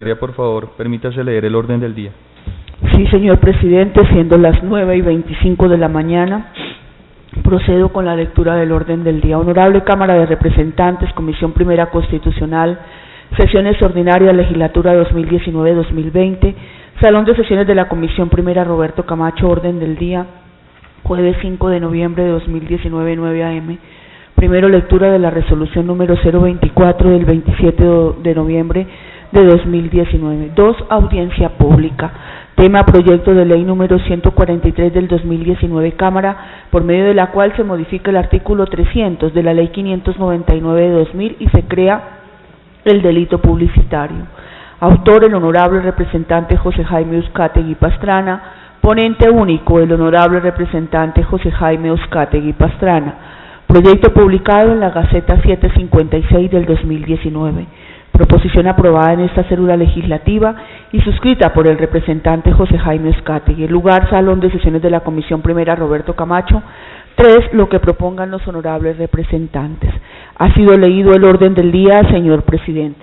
Por favor, permítase leer el orden del día. Sí, señor presidente, siendo las 9:25 de la mañana, procedo con la lectura del orden del día. Honorable Cámara de Representantes, Comisión Primera Constitucional, Sesiones Ordinarias, Legislatura 2019-2020, Salón de Sesiones de la Comisión Primera Roberto Camacho, orden del día, jueves 5 de noviembre de 2019, 9 a.m. Primero, lectura de la resolución número 024 del 27 de noviembre de 2019. 2. Audiencia pública. Tema: proyecto de ley número 143 del 2019, Cámara, por medio de la cual se modifica el artículo 300 de la ley 599 de 2000 y se crea el delito publicitario. Autor: el honorable representante José Jaime Uzcategui Pastrana. Ponente único: el honorable representante José Jaime Uzcategui Pastrana. Proyecto publicado en la Gaceta 756 del 2019. Proposición aprobada en esta célula legislativa y suscrita por el representante José Jaime Uzcategui. Lugar: Salón de Sesiones de la Comisión Primera Roberto Camacho. 3. Lo que propongan los honorables representantes. Ha sido leído el orden del día, señor presidente.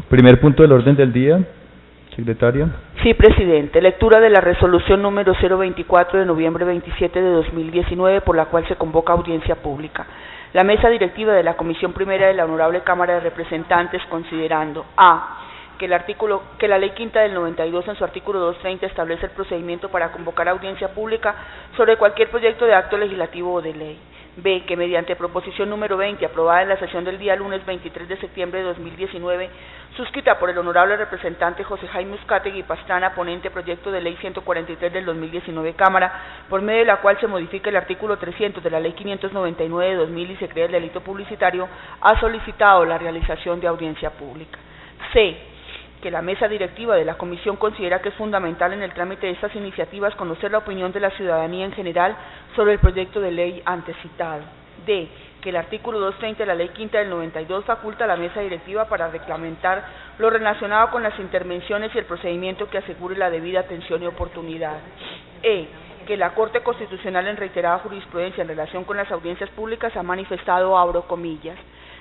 Primer punto del orden del día, secretaria. Sí, presidente. Lectura de la resolución número 024 de noviembre 27 de 2019, por la cual se convoca audiencia pública. La mesa directiva de la Comisión Primera de la Honorable Cámara de Representantes, considerando a. que la Ley Quinta del 92 en su artículo 230 establece el procedimiento para convocar audiencia pública sobre cualquier proyecto de acto legislativo o de ley. B. Que mediante proposición número 20, aprobada en la sesión del día lunes 23 de septiembre de 2019, suscrita por el honorable representante José Jaime Uzcategui Pastrana, ponente proyecto de ley 143 del 2019, Cámara, por medio de la cual se modifica el artículo 300 de la ley 599 de 2000 y se crea el delito publicitario, ha solicitado la realización de audiencia pública. C. Que la mesa directiva de la Comisión considera que es fundamental en el trámite de estas iniciativas conocer la opinión de la ciudadanía en general sobre el proyecto de ley antecitado. D. Que el artículo 230 de la Ley Quinta del 92 faculta a la mesa directiva para reglamentar lo relacionado con las intervenciones y el procedimiento que asegure la debida atención y oportunidad. E. Que la Corte Constitucional, en reiterada jurisprudencia en relación con las audiencias públicas, ha manifestado, abro comillas,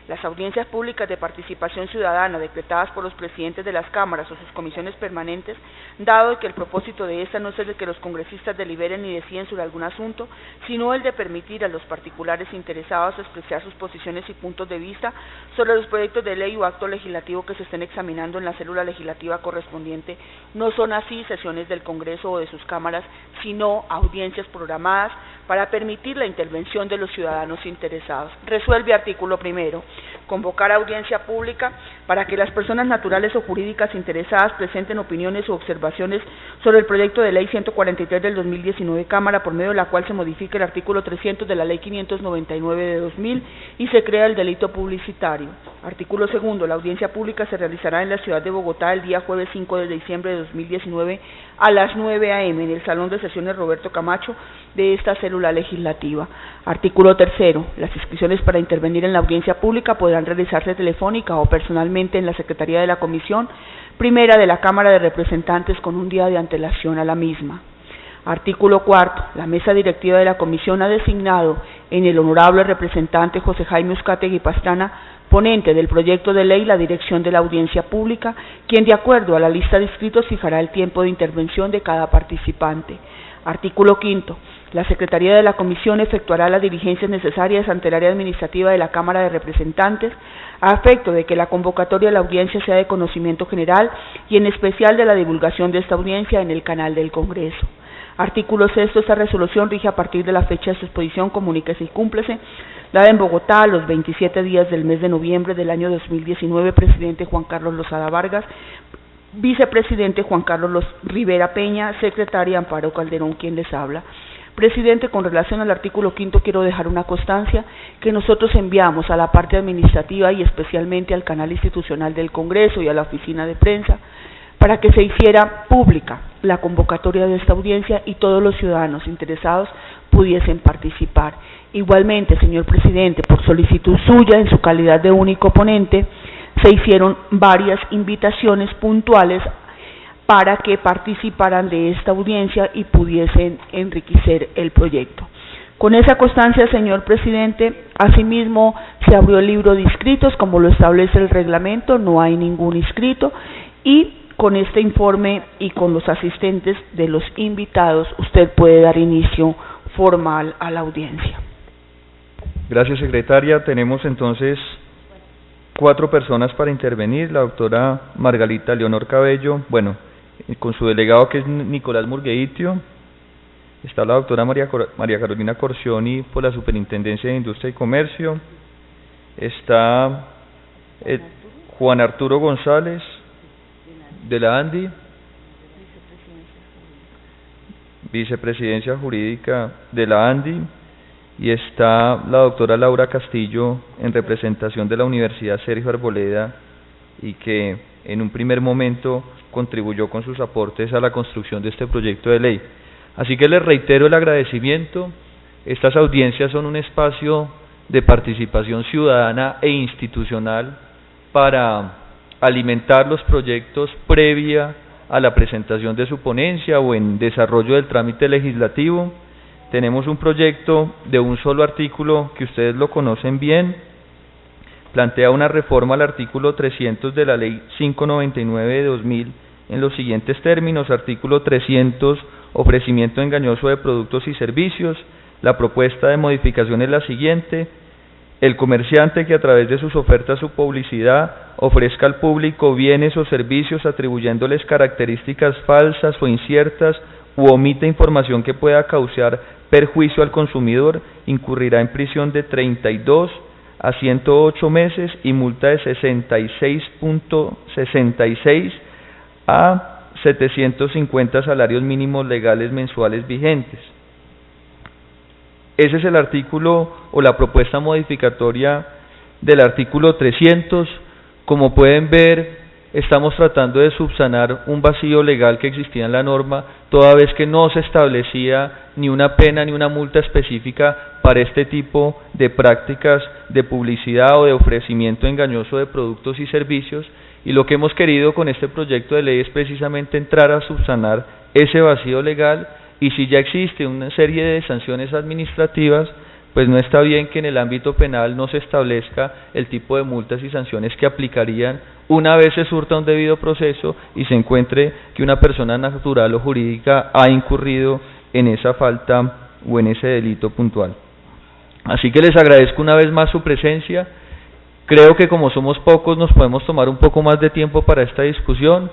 las audiencias públicas de participación ciudadana decretadas por los presidentes de las cámaras o sus comisiones permanentes, dado que el propósito de esta no es el de que los congresistas deliberen ni deciden sobre algún asunto, sino el de permitir a los particulares interesados expresar sus posiciones y puntos de vista sobre los proyectos de ley o acto legislativo que se estén examinando en la célula legislativa correspondiente, no son así sesiones del Congreso o de sus cámaras, sino audiencias programadas para permitir la intervención de los ciudadanos interesados. Resuelve artículo primero. Convocar audiencia pública para que las personas naturales o jurídicas interesadas presenten opiniones o observaciones sobre el proyecto de ley 143 del 2019, Cámara, por medio de la cual se modifica el artículo 300 de la ley 599 de 2000 y se crea el delito publicitario. Artículo segundo. La audiencia pública se realizará en la ciudad de Bogotá el día jueves 5 de diciembre de 2019 a las 9 a.m. en el Salón de Sesiones Roberto Camacho de esta célula legislativa. Artículo tercero. Las inscripciones para intervenir en la audiencia pública podrán realizarse telefónica o personalmente en la Secretaría de la Comisión Primera de la Cámara de Representantes con un día de antelación a la misma. Artículo cuarto. La mesa directiva de la Comisión ha designado en el honorable representante José Jaime Uzcategui Pastrana, ponente del proyecto de ley, la dirección de la audiencia pública, quien de acuerdo a la lista de inscritos fijará el tiempo de intervención de cada participante. Artículo quinto. La Secretaría de la Comisión efectuará las diligencias necesarias ante el área administrativa de la Cámara de Representantes a efecto de que la convocatoria de la audiencia sea de conocimiento general y en especial de la divulgación de esta audiencia en el canal del Congreso. Artículo sexto. Esta resolución rige a partir de la fecha de su exposición, comuníquese y cúmplese, dada en Bogotá a los 27 días del mes de noviembre del año 2019, presidente Juan Carlos Lozada Vargas, vicepresidente Juan Carlos Rivera Peña, secretaria Amparo Calderón, quien les habla. Presidente, con relación al artículo quinto quiero dejar una constancia que nosotros enviamos a la parte administrativa y especialmente al canal institucional del Congreso y a la oficina de prensa para que se hiciera pública la convocatoria de esta audiencia y todos los ciudadanos interesados pudiesen participar. Igualmente, señor presidente, por solicitud suya en su calidad de único ponente, se hicieron varias invitaciones puntuales para que participaran de esta audiencia y pudiesen enriquecer el proyecto. Con esa constancia, señor presidente, asimismo se abrió el libro de inscritos, como lo establece el reglamento, no hay ningún inscrito, y con este informe y con los asistentes de los invitados, usted puede dar inicio formal a la audiencia. Gracias, secretaria. Tenemos entonces 4 personas para intervenir. La doctora Margarita Leonor Cabello, bueno, con su delegado que es Nicolás Murgueitio. Está la doctora María Carolina Corcioni por la Superintendencia de Industria y Comercio. Está Juan Arturo González de la ANDI, Vicepresidencia Jurídica de la ANDI, y está la doctora Laura Castillo en representación de la Universidad Sergio Arboleda, y que en un primer momento contribuyó con sus aportes a la construcción de este proyecto de ley. Así que les reitero el agradecimiento. Estas audiencias son un espacio de participación ciudadana e institucional para alimentar los proyectos previa a la presentación de su ponencia o en desarrollo del trámite legislativo. Tenemos un proyecto de un solo artículo que ustedes lo conocen bien. Plantea una reforma al artículo 300 de la Ley 599 de 2000 en los siguientes términos. Artículo 300, ofrecimiento engañoso de productos y servicios. La propuesta de modificación es la siguiente: el comerciante que a través de sus ofertas o publicidad ofrezca al público bienes o servicios atribuyéndoles características falsas o inciertas u omita información que pueda causar perjuicio al consumidor, incurrirá en prisión de 32 a 108 meses y multa de 66.66 a 750 salarios mínimos legales mensuales vigentes. Ese es el artículo o la propuesta modificatoria del artículo 300. Como pueden ver, estamos tratando de subsanar un vacío legal que existía en la norma, toda vez que no se establecía ni una pena ni una multa específica para este tipo de prácticas de publicidad o de ofrecimiento engañoso de productos y servicios, y lo que hemos querido con este proyecto de ley es precisamente entrar a subsanar ese vacío legal. Y si ya existe una serie de sanciones administrativas, pues no está bien que en el ámbito penal no se establezca el tipo de multas y sanciones que aplicarían una vez se surta un debido proceso y se encuentre que una persona natural o jurídica ha incurrido en esa falta o en ese delito puntual. Así que les agradezco una vez más su presencia. Creo que como somos pocos nos podemos tomar un poco más de tiempo para esta discusión.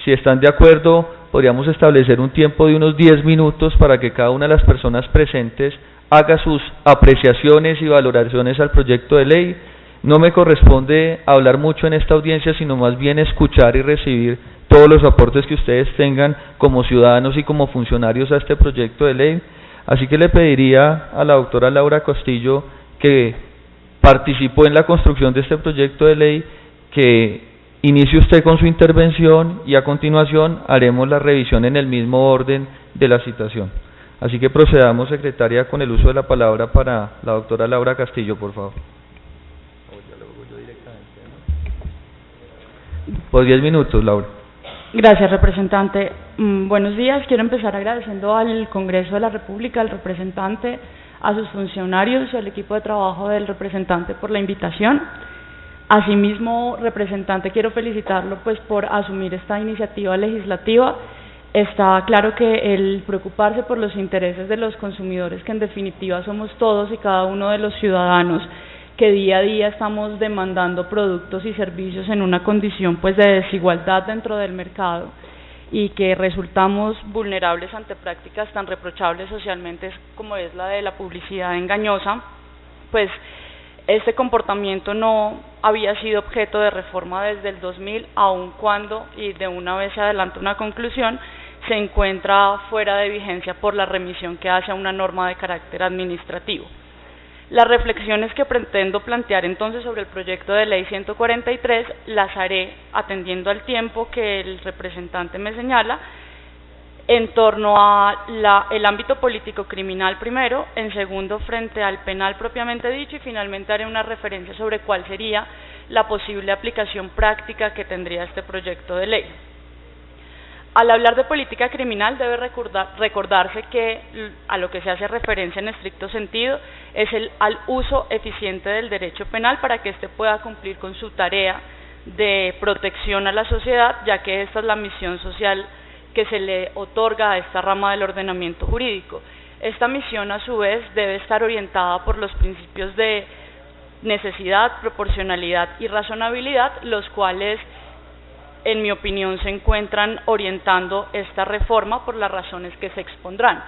Si están de acuerdo, podríamos establecer un tiempo de unos 10 minutos para que cada una de las personas presentes haga sus apreciaciones y valoraciones al proyecto de ley. No me corresponde hablar mucho en esta audiencia, sino más bien escuchar y recibir todos los aportes que ustedes tengan como ciudadanos y como funcionarios a este proyecto de ley. Así que le pediría a la doctora Laura Castillo, que participó en la construcción de este proyecto de ley, que inicie usted con su intervención y a continuación haremos la revisión en el mismo orden de la citación. Así que procedamos, secretaria, con el uso de la palabra para la doctora Laura Castillo, por favor. Por 10 minutos, Laura. Gracias, representante. Buenos días. Quiero empezar agradeciendo al Congreso de la República, al representante, a sus funcionarios y al equipo de trabajo del representante por la invitación. Asimismo, representante, quiero felicitarlo pues por asumir esta iniciativa legislativa. Está claro que el preocuparse por los intereses de los consumidores, que en definitiva somos todos y cada uno de los ciudadanos, que día a día estamos demandando productos y servicios en una condición pues de desigualdad dentro del mercado y que resultamos vulnerables ante prácticas tan reprochables socialmente como es la de la publicidad engañosa, pues este comportamiento no había sido objeto de reforma desde el 2000, aun cuando, y de una vez se adelanta una conclusión, se encuentra fuera de vigencia por la remisión que hace a una norma de carácter administrativo. Las reflexiones que pretendo plantear entonces sobre el proyecto de ley 143 las haré atendiendo al tiempo que el representante me señala, en torno a el ámbito político criminal primero, en segundo frente al penal propiamente dicho, y finalmente haré una referencia sobre cuál sería la posible aplicación práctica que tendría este proyecto de ley. Al hablar de política criminal debe recordarse que a lo que se hace referencia en estricto sentido es al uso eficiente del derecho penal para que éste pueda cumplir con su tarea de protección a la sociedad, ya que esta es la misión social que se le otorga a esta rama del ordenamiento jurídico. Esta misión, a su vez, debe estar orientada por los principios de necesidad, proporcionalidad y razonabilidad, los cuales, en mi opinión, se encuentran orientando esta reforma por las razones que se expondrán.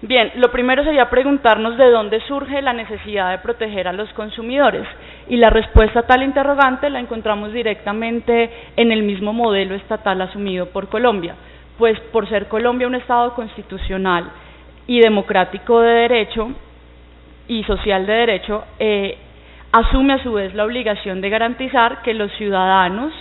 Bien, lo primero sería preguntarnos de dónde surge la necesidad de proteger a los consumidores, y la respuesta a tal interrogante la encontramos directamente en el mismo modelo estatal asumido por Colombia, pues por ser Colombia un Estado constitucional y democrático de derecho y social de derecho, asume a su vez la obligación de garantizar que los ciudadanos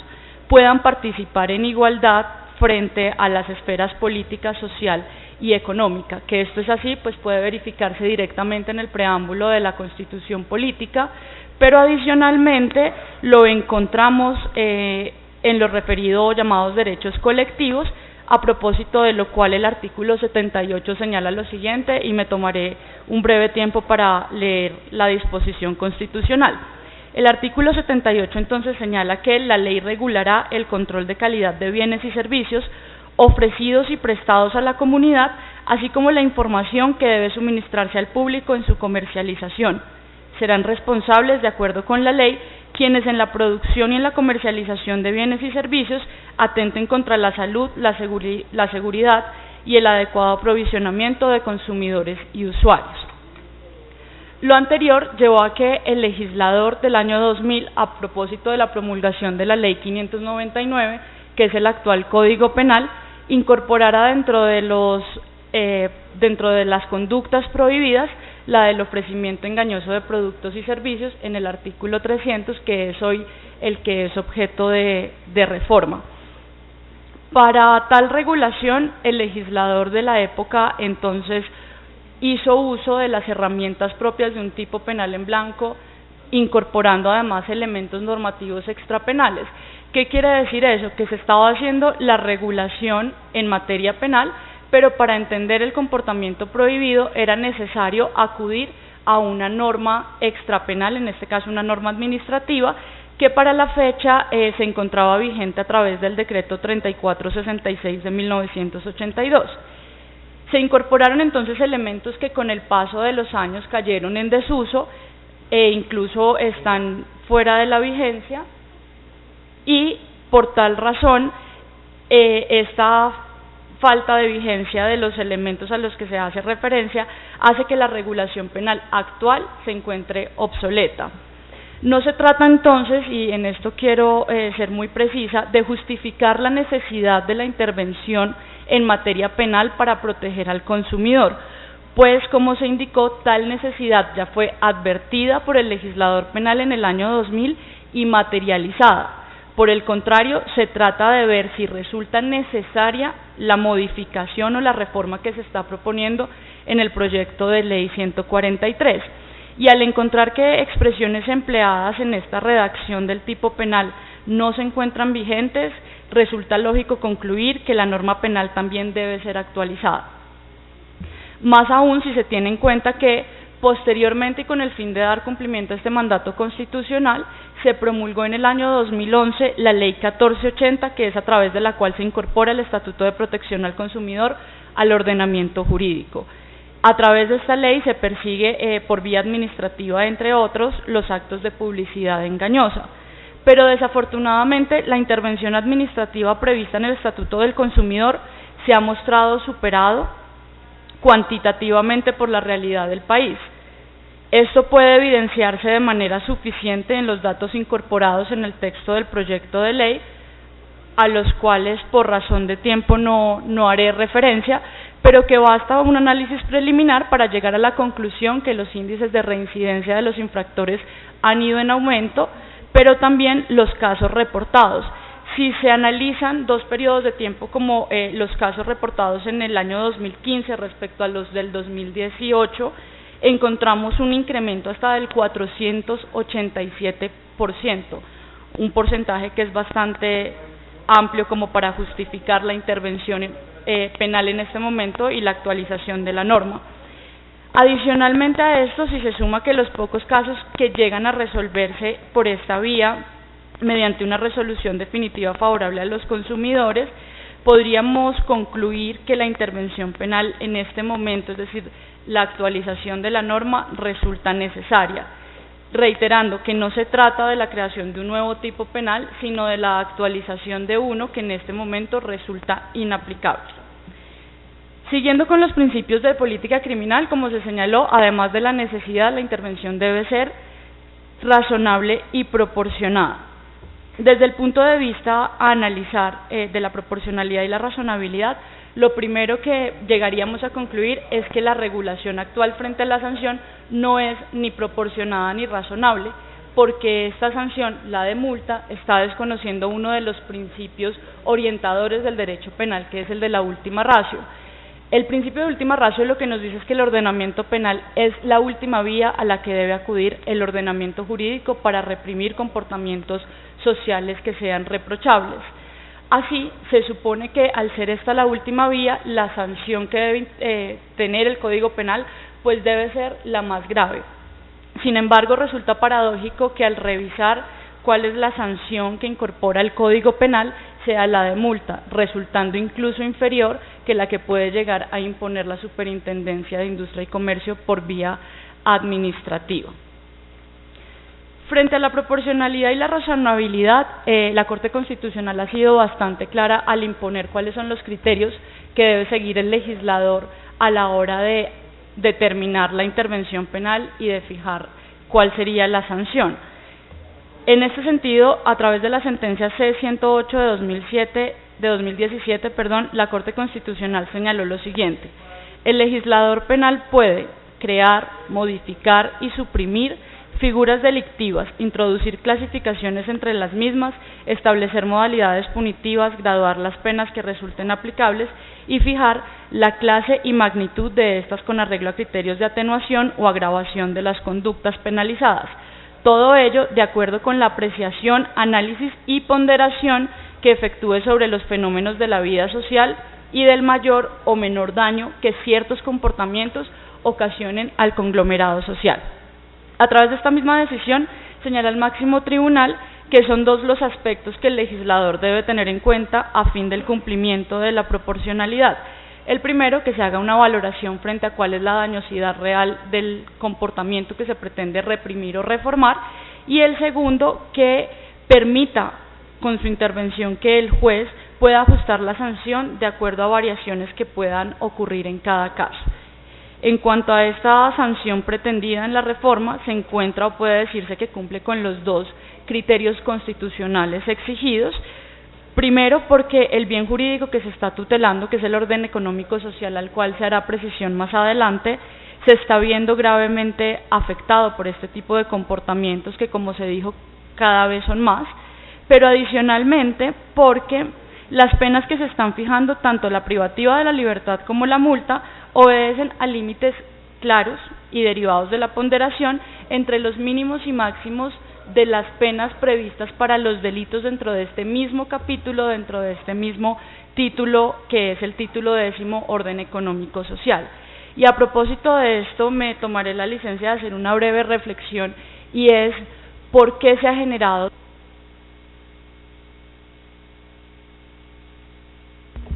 puedan participar en igualdad frente a las esferas política, social y económica. Que esto es así, pues puede verificarse directamente en el preámbulo de la Constitución Política, pero adicionalmente lo encontramos en los referidos llamados derechos colectivos, a propósito de lo cual el artículo 78 señala lo siguiente, y me tomaré un breve tiempo para leer la disposición constitucional. El artículo 78 entonces señala que la ley regulará el control de calidad de bienes y servicios ofrecidos y prestados a la comunidad, así como la información que debe suministrarse al público en su comercialización. Serán responsables, de acuerdo con la ley, quienes en la producción y en la comercialización de bienes y servicios atenten contra la salud, la seguridad y el adecuado aprovisionamiento de consumidores y usuarios. Lo anterior llevó a que el legislador del año 2000, a propósito de la promulgación de la Ley 599, que es el actual Código Penal, incorporara dentro de las conductas prohibidas la del ofrecimiento engañoso de productos y servicios en el artículo 300, que es hoy el que es objeto de reforma. Para tal regulación, el legislador de la época entonces hizo uso de las herramientas propias de un tipo penal en blanco, incorporando además elementos normativos extrapenales. ¿Qué quiere decir eso? Que se estaba haciendo la regulación en materia penal, pero para entender el comportamiento prohibido era necesario acudir a una norma extrapenal, en este caso una norma administrativa, que para la fecha se encontraba vigente a través del decreto 3466 de 1982. Se incorporaron entonces elementos que con el paso de los años cayeron en desuso e incluso están fuera de la vigencia, y por tal razón esta falta de vigencia de los elementos a los que se hace referencia hace que la regulación penal actual se encuentre obsoleta. No se trata entonces, y en esto quiero ser muy precisa, de justificar la necesidad de la intervención en materia penal para proteger al consumidor, pues como se indicó, tal necesidad ya fue advertida por el legislador penal en el año 2000 y materializada. Por el contrario, se trata de ver si resulta necesaria la modificación o la reforma que se está proponiendo en el proyecto de ley 143. Y al encontrar que expresiones empleadas en esta redacción del tipo penal no se encuentran vigentes, resulta lógico concluir que la norma penal también debe ser actualizada. Más aún si se tiene en cuenta que posteriormente, y con el fin de dar cumplimiento a este mandato constitucional, se promulgó en el año 2011 la Ley 1480, que es a través de la cual se incorpora el Estatuto de Protección al Consumidor al ordenamiento jurídico. A través de esta ley se persigue por vía administrativa, entre otros, los actos de publicidad engañosa. Pero desafortunadamente la intervención administrativa prevista en el Estatuto del Consumidor se ha mostrado superado cuantitativamente por la realidad del país. Esto puede evidenciarse de manera suficiente en los datos incorporados en el texto del proyecto de ley, a los cuales por razón de tiempo no haré referencia, pero que basta un análisis preliminar para llegar a la conclusión que los índices de reincidencia de los infractores han ido en aumento, pero también los casos reportados. Si se analizan dos periodos de tiempo como los casos reportados en el año 2015 respecto a los del 2018, encontramos un incremento hasta del 487%, un porcentaje que es bastante amplio como para justificar la intervención penal en este momento y la actualización de la norma. Adicionalmente a esto, si se suma que los pocos casos que llegan a resolverse por esta vía mediante una resolución definitiva favorable a los consumidores, podríamos concluir que la intervención penal en este momento, es decir, la actualización de la norma, resulta necesaria, reiterando que no se trata de la creación de un nuevo tipo penal, sino de la actualización de uno que en este momento resulta inaplicable. Siguiendo con los principios de política criminal, como se señaló, además de la necesidad, la intervención debe ser razonable y proporcionada. Desde el punto de vista a analizar de la proporcionalidad y la razonabilidad, lo primero que llegaríamos a concluir es que la regulación actual frente a la sanción no es ni proporcionada ni razonable, porque esta sanción, la de multa, está desconociendo uno de los principios orientadores del derecho penal, que es el de la última ratio. El principio de última ratio lo que nos dice es que el ordenamiento penal es la última vía a la que debe acudir el ordenamiento jurídico para reprimir comportamientos sociales que sean reprochables. Así, se supone que al ser esta la última vía, la sanción que debe tener el Código Penal pues debe ser la más grave. Sin embargo, resulta paradójico que al revisar cuál es la sanción que incorpora el Código Penal sea la de multa, resultando incluso inferior que la que puede llegar a imponer la Superintendencia de Industria y Comercio por vía administrativa. Frente a la proporcionalidad y la razonabilidad, la Corte Constitucional ha sido bastante clara al imponer cuáles son los criterios que debe seguir el legislador a la hora de determinar la intervención penal y de fijar cuál sería la sanción. En este sentido, a través de la sentencia C-108 de 2017, la Corte Constitucional señaló lo siguiente: el legislador penal puede crear, modificar y suprimir figuras delictivas, introducir clasificaciones entre las mismas, establecer modalidades punitivas, graduar las penas que resulten aplicables y fijar la clase y magnitud de estas con arreglo a criterios de atenuación o agravación de las conductas penalizadas. Todo ello de acuerdo con la apreciación, análisis y ponderación que efectúe sobre los fenómenos de la vida social y del mayor o menor daño que ciertos comportamientos ocasionen al conglomerado social. A través de esta misma decisión, señala el máximo tribunal que son dos los aspectos que el legislador debe tener en cuenta a fin del cumplimiento de la proporcionalidad. El primero, que se haga una valoración frente a cuál es la dañosidad real del comportamiento que se pretende reprimir o reformar, y el segundo, que permita con su intervención que el juez pueda ajustar la sanción de acuerdo a variaciones que puedan ocurrir en cada caso. En cuanto a esta sanción pretendida en la reforma, se encuentra o puede decirse que cumple con los dos criterios constitucionales exigidos. Primero, porque el bien jurídico que se está tutelando, que es el orden económico-social al cual se hará precisión más adelante, se está viendo gravemente afectado por este tipo de comportamientos que, como se dijo, cada vez son más, pero adicionalmente porque las penas que se están fijando, tanto la privativa de la libertad como la multa, obedecen a límites claros y derivados de la ponderación entre los mínimos y máximos de las penas previstas para los delitos dentro de este mismo capítulo, dentro de este mismo título, que es el título 10º, Orden Económico Social. Y a propósito de esto, me tomaré la licencia de hacer una breve reflexión, y es ¿por qué se ha generado?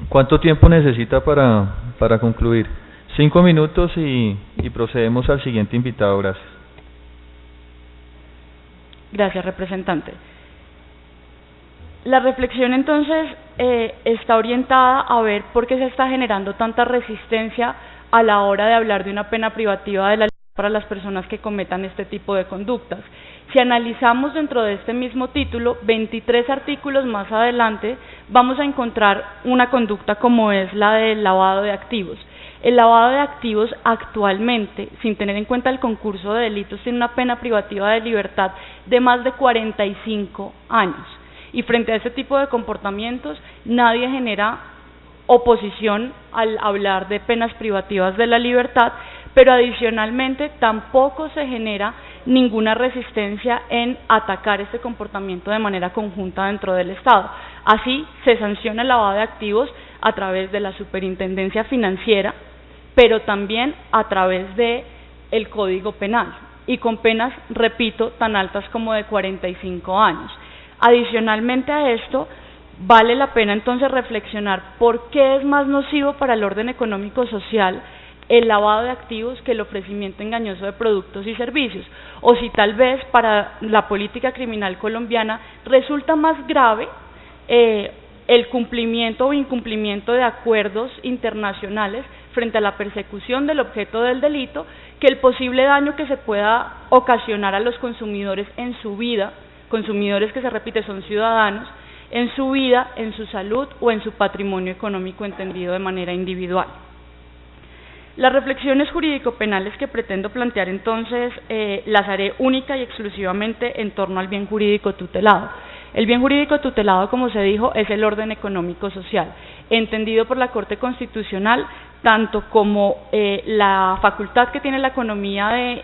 ¿Cuánto tiempo necesita para concluir? 5 minutos y procedemos al siguiente invitado. Gracias. Gracias, representante. La reflexión entonces está orientada a ver por qué se está generando tanta resistencia a la hora de hablar de una pena privativa de la libertad para las personas que cometan este tipo de conductas. Si analizamos dentro de este mismo título, 23 artículos más adelante, vamos a encontrar una conducta como es la del lavado de activos. El lavado de activos actualmente, sin tener en cuenta el concurso de delitos, tiene una pena privativa de libertad de más de 45 años. Y frente a este tipo de comportamientos, nadie genera oposición al hablar de penas privativas de la libertad, pero adicionalmente tampoco se genera ninguna resistencia en atacar este comportamiento de manera conjunta dentro del Estado. Así, se sanciona el lavado de activos a través de la Superintendencia Financiera, pero también a través de el Código Penal, y con penas, repito, tan altas como de 45 años. Adicionalmente a esto, vale la pena entonces reflexionar por qué es más nocivo para el orden económico social el lavado de activos que el ofrecimiento engañoso de productos y servicios, o si tal vez para la política criminal colombiana resulta más grave el cumplimiento o incumplimiento de acuerdos internacionales frente a la persecución del objeto del delito que el posible daño que se pueda ocasionar a los consumidores en su vida, consumidores que se repite son ciudadanos, en su vida, en su salud o en su patrimonio económico entendido de manera individual. Las reflexiones jurídico-penales que pretendo plantear entonces las haré única y exclusivamente en torno al bien jurídico tutelado. El bien jurídico tutelado, como se dijo, es el orden económico social, entendido por la Corte Constitucional tanto como la facultad que tiene la economía de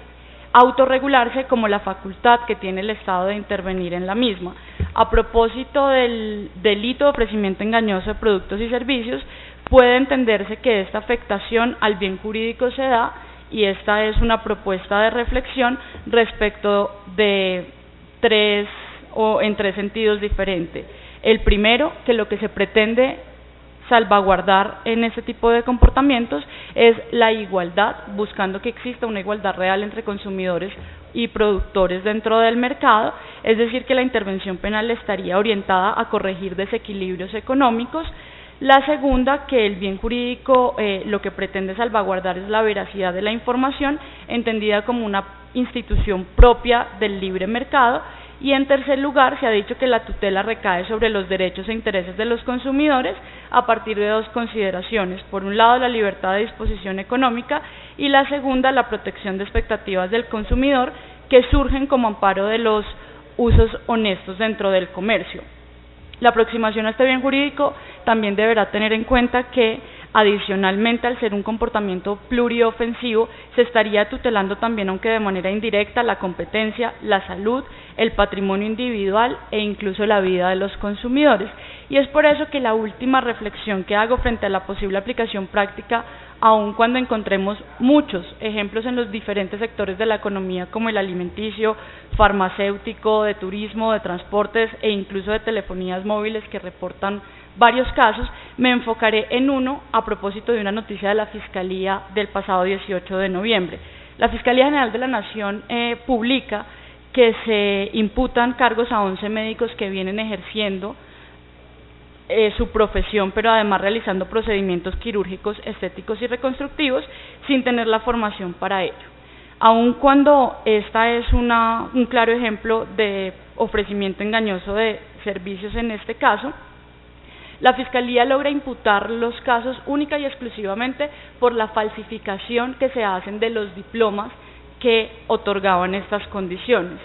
autorregularse como la facultad que tiene el Estado de intervenir en la misma. A propósito del delito de ofrecimiento engañoso de productos y servicios, puede entenderse que esta afectación al bien jurídico se da, y esta es una propuesta de reflexión respecto de en tres sentidos diferentes. El primero, que lo que se pretende salvaguardar en este tipo de comportamientos es la igualdad, buscando que exista una igualdad real entre consumidores y productores dentro del mercado, es decir, que la intervención penal estaría orientada a corregir desequilibrios económicos. La segunda, que el bien jurídico lo que pretende salvaguardar es la veracidad de la información, entendida como una institución propia del libre mercado. Y en tercer lugar, se ha dicho que la tutela recae sobre los derechos e intereses de los consumidores a partir de dos consideraciones. Por un lado, la libertad de disposición económica, y la segunda, la protección de expectativas del consumidor, que surgen como amparo de los usos honestos dentro del comercio. La aproximación a este bien jurídico también deberá tener en cuenta que, adicionalmente, al ser un comportamiento pluriofensivo, se estaría tutelando también, aunque de manera indirecta, la competencia, la salud, el patrimonio individual e incluso la vida de los consumidores. Y es por eso que la última reflexión que hago frente a la posible aplicación práctica, aun cuando encontremos muchos ejemplos en los diferentes sectores de la economía como el alimenticio, farmacéutico, de turismo, de transportes e incluso de telefonías móviles que reportan varios casos, me enfocaré en uno a propósito de una noticia de la Fiscalía del pasado 18 de noviembre. La Fiscalía General de la Nación publica que se imputan cargos a 11 médicos que vienen ejerciendo su profesión, pero además realizando procedimientos quirúrgicos, estéticos y reconstructivos sin tener la formación para ello. Aun cuando esta es un claro ejemplo de ofrecimiento engañoso de servicios en este caso, la Fiscalía logra imputar los casos única y exclusivamente por la falsificación que se hacen de los diplomas que otorgaban estas condiciones.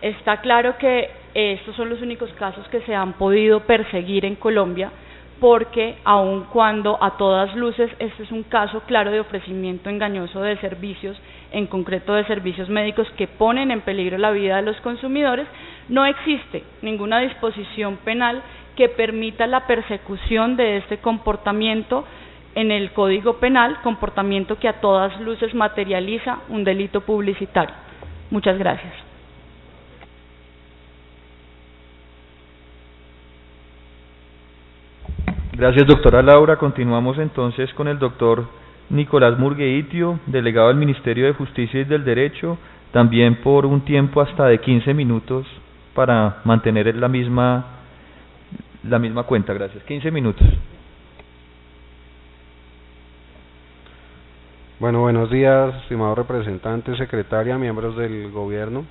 Está claro que estos son los únicos casos que se han podido perseguir en Colombia, porque aun cuando a todas luces este es un caso claro de ofrecimiento engañoso de servicios, en concreto de servicios médicos que ponen en peligro la vida de los consumidores, no existe ninguna disposición penal que permita la persecución de este comportamiento en el Código Penal, comportamiento que a todas luces materializa un delito publicitario. Muchas gracias. Gracias, doctora Laura. Continuamos entonces con el doctor Nicolás Murgueitio, delegado del Ministerio de Justicia y del Derecho, también por un tiempo hasta de 15 minutos para mantener la misma cuenta. Gracias. 15 minutos. Bueno, buenos días, estimados representantes, secretaria, miembros del gobierno.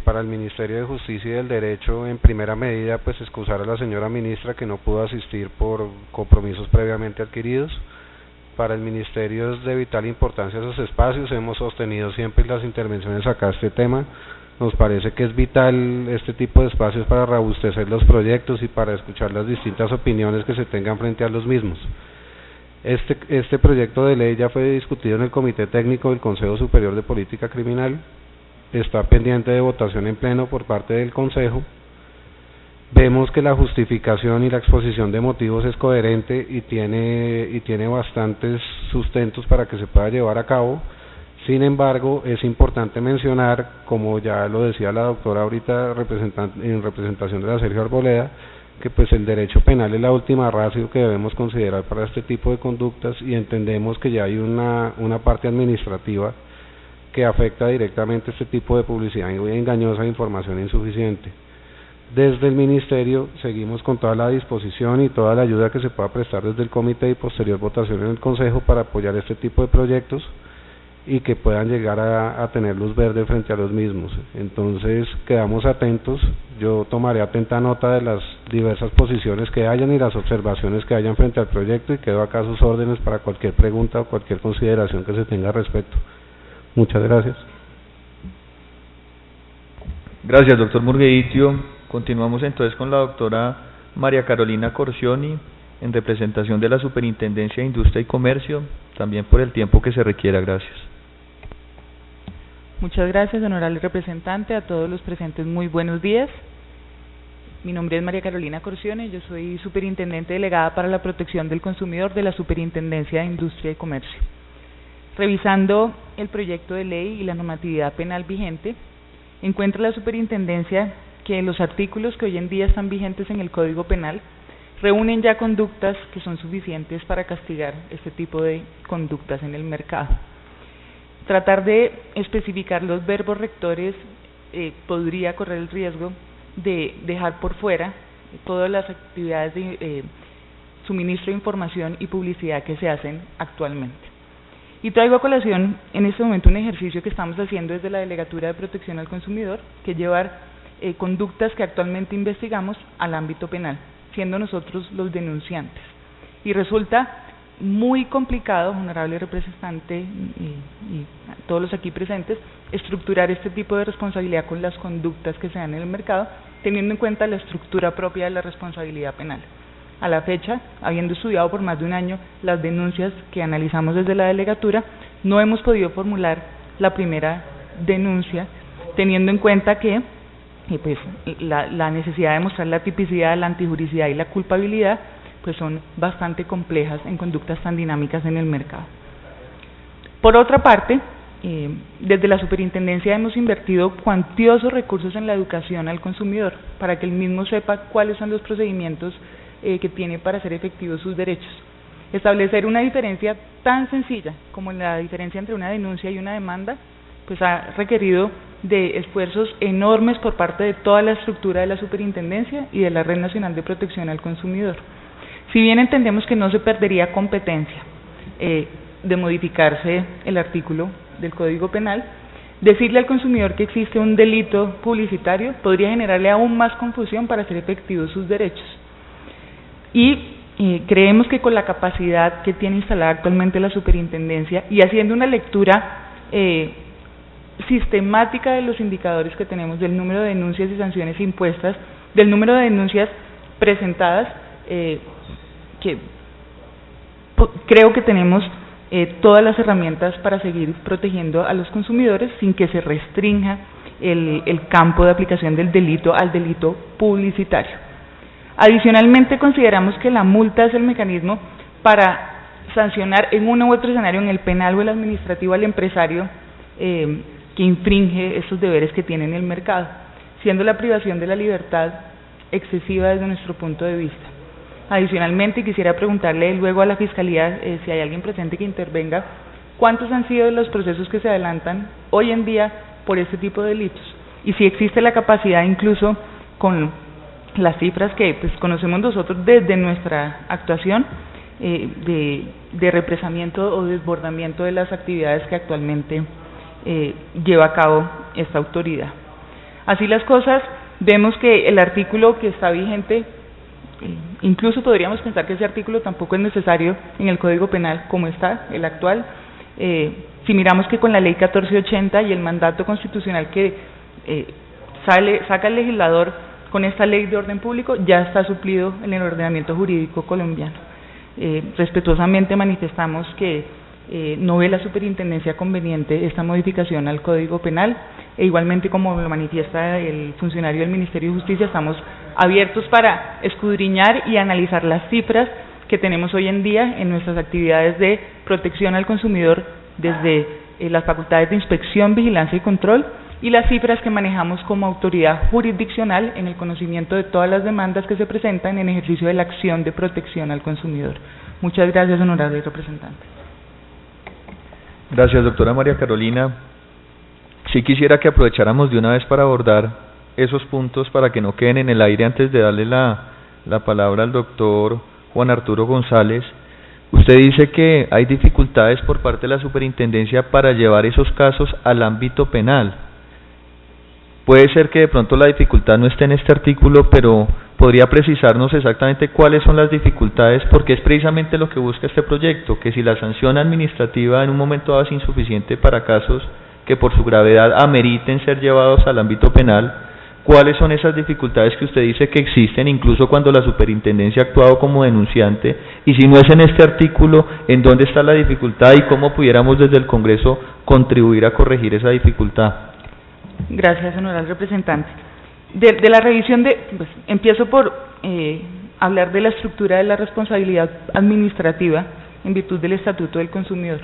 Para el Ministerio de Justicia y del Derecho, en primera medida, pues excusar a la señora ministra que no pudo asistir por compromisos previamente adquiridos. Para el Ministerio es de vital importancia esos espacios, hemos sostenido siempre las intervenciones acá este tema. Nos parece que es vital este tipo de espacios para robustecer los proyectos y para escuchar las distintas opiniones que se tengan frente a los mismos. Este proyecto de ley ya fue discutido en el Comité Técnico del Consejo Superior de Política Criminal, está pendiente de votación en pleno por parte del Consejo. vemos que la justificación y la exposición de motivos es coherente y tiene bastantes sustentos para que se pueda llevar a cabo. Sin embargo, es importante mencionar, como ya lo decía la doctora ahorita en representación de la Sergio Arboleda, que pues el derecho penal es la última ratio que debemos considerar para este tipo de conductas, y entendemos que ya hay una parte administrativa que afecta directamente este tipo de publicidad engañosa e información insuficiente. Desde el Ministerio seguimos con toda la disposición y toda la ayuda que se pueda prestar desde el comité y posterior votación en el Consejo para apoyar este tipo de proyectos y que puedan llegar a tener luz verde frente a los mismos. Entonces quedamos atentos, yo tomaré atenta nota de las diversas posiciones que hayan y las observaciones que hayan frente al proyecto, y quedo acá a sus órdenes para cualquier pregunta o cualquier consideración que se tenga al respecto. Muchas gracias. Gracias, doctor Murgueditio. Continuamos entonces con la doctora María Carolina Corcioni, en representación de la Superintendencia de Industria y Comercio, también por el tiempo que se requiera. Gracias. Muchas gracias, honorable representante. A todos los presentes, muy buenos días. Mi nombre es María Carolina Corcioni, yo soy superintendente delegada para la protección del consumidor de la Superintendencia de Industria y Comercio. Revisando el proyecto de ley y la normatividad penal vigente, encuentra la superintendencia que los artículos que hoy en día están vigentes en el Código Penal reúnen ya conductas que son suficientes para castigar este tipo de conductas en el mercado. Tratar de especificar los verbos rectores podría correr el riesgo de dejar por fuera todas las actividades de suministro de información y publicidad que se hacen actualmente. Y traigo a colación en este momento un ejercicio que estamos haciendo desde la Delegatura de Protección al Consumidor, que es llevar conductas que actualmente investigamos al ámbito penal, siendo nosotros los denunciantes. Y resulta muy complicado, honorable representante y todos los aquí presentes, estructurar este tipo de responsabilidad con las conductas que se dan en el mercado, teniendo en cuenta la estructura propia de la responsabilidad penal. A la fecha, habiendo estudiado por más de un año las denuncias que analizamos desde la delegatura, no hemos podido formular la primera denuncia, teniendo en cuenta que pues, la necesidad de mostrar la tipicidad, la antijuricidad y la culpabilidad pues son bastante complejas en conductas tan dinámicas en el mercado. Por otra parte, desde la superintendencia hemos invertido cuantiosos recursos en la educación al consumidor para que el mismo sepa cuáles son los procedimientos que tiene para hacer efectivos sus derechos. Establecer una diferencia tan sencilla como la diferencia entre una denuncia y una demanda, pues ha requerido de esfuerzos enormes por parte de toda la estructura de la superintendencia y de la Red Nacional de Protección al Consumidor. Si bien entendemos que no se perdería competencia de modificarse el artículo del Código Penal, decirle al consumidor que existe un delito publicitario podría generarle aún más confusión para hacer efectivos sus derechos. Y creemos que con la capacidad que tiene instalada actualmente la superintendencia y haciendo una lectura sistemática de los indicadores que tenemos del número de denuncias y sanciones impuestas, del número de denuncias presentadas, que creo que tenemos todas las herramientas para seguir protegiendo a los consumidores sin que se restrinja el campo de aplicación del delito al delito publicitario. Adicionalmente, consideramos que la multa es el mecanismo para sancionar en uno u otro escenario, en el penal o el administrativo, al empresario que infringe esos deberes que tiene en el mercado, siendo la privación de la libertad excesiva desde nuestro punto de vista. Adicionalmente, quisiera preguntarle luego a la Fiscalía, si hay alguien presente que intervenga, ¿cuántos han sido los procesos que se adelantan hoy en día por este tipo de delitos? Y si existe la capacidad, incluso con las cifras que pues, conocemos nosotros desde nuestra actuación, de represamiento o desbordamiento de las actividades que actualmente lleva a cabo esta autoridad. Así las cosas, vemos que el artículo que está vigente, incluso podríamos pensar que ese artículo tampoco es necesario en el Código Penal como está, el actual. Si miramos que con la Ley 1480 y el mandato constitucional que saca el legislador con esta Ley de Orden Público, ya está suplido en el ordenamiento jurídico colombiano. Respetuosamente manifestamos que no ve la superintendencia conveniente esta modificación al Código Penal, e igualmente como lo manifiesta el funcionario del Ministerio de Justicia, estamos abiertos para escudriñar y analizar las cifras que tenemos hoy en día en nuestras actividades de protección al consumidor desde las facultades de inspección, vigilancia y control, y las cifras que manejamos como autoridad jurisdiccional en el conocimiento de todas las demandas que se presentan en ejercicio de la acción de protección al consumidor. Muchas gracias, honorable representante. Gracias, doctora María Carolina. Sí quisiera que aprovecháramos de una vez para abordar esos puntos para que no queden en el aire antes de darle la palabra al doctor Juan Arturo González. Usted dice que hay dificultades por parte de la superintendencia para llevar esos casos al ámbito penal. Puede ser que de pronto la dificultad no esté en este artículo, pero ¿podría precisarnos exactamente cuáles son las dificultades? Porque es precisamente lo que busca este proyecto, que si la sanción administrativa en un momento dado es insuficiente para casos que por su gravedad ameriten ser llevados al ámbito penal, ¿cuáles son esas dificultades que usted dice que existen incluso cuando la superintendencia ha actuado como denunciante? Y si no es en este artículo, ¿en dónde está la dificultad y cómo pudiéramos desde el Congreso contribuir a corregir esa dificultad? Gracias, honorable representante. De la revisión pues, empiezo por hablar de la estructura de la responsabilidad administrativa en virtud del Estatuto del Consumidor.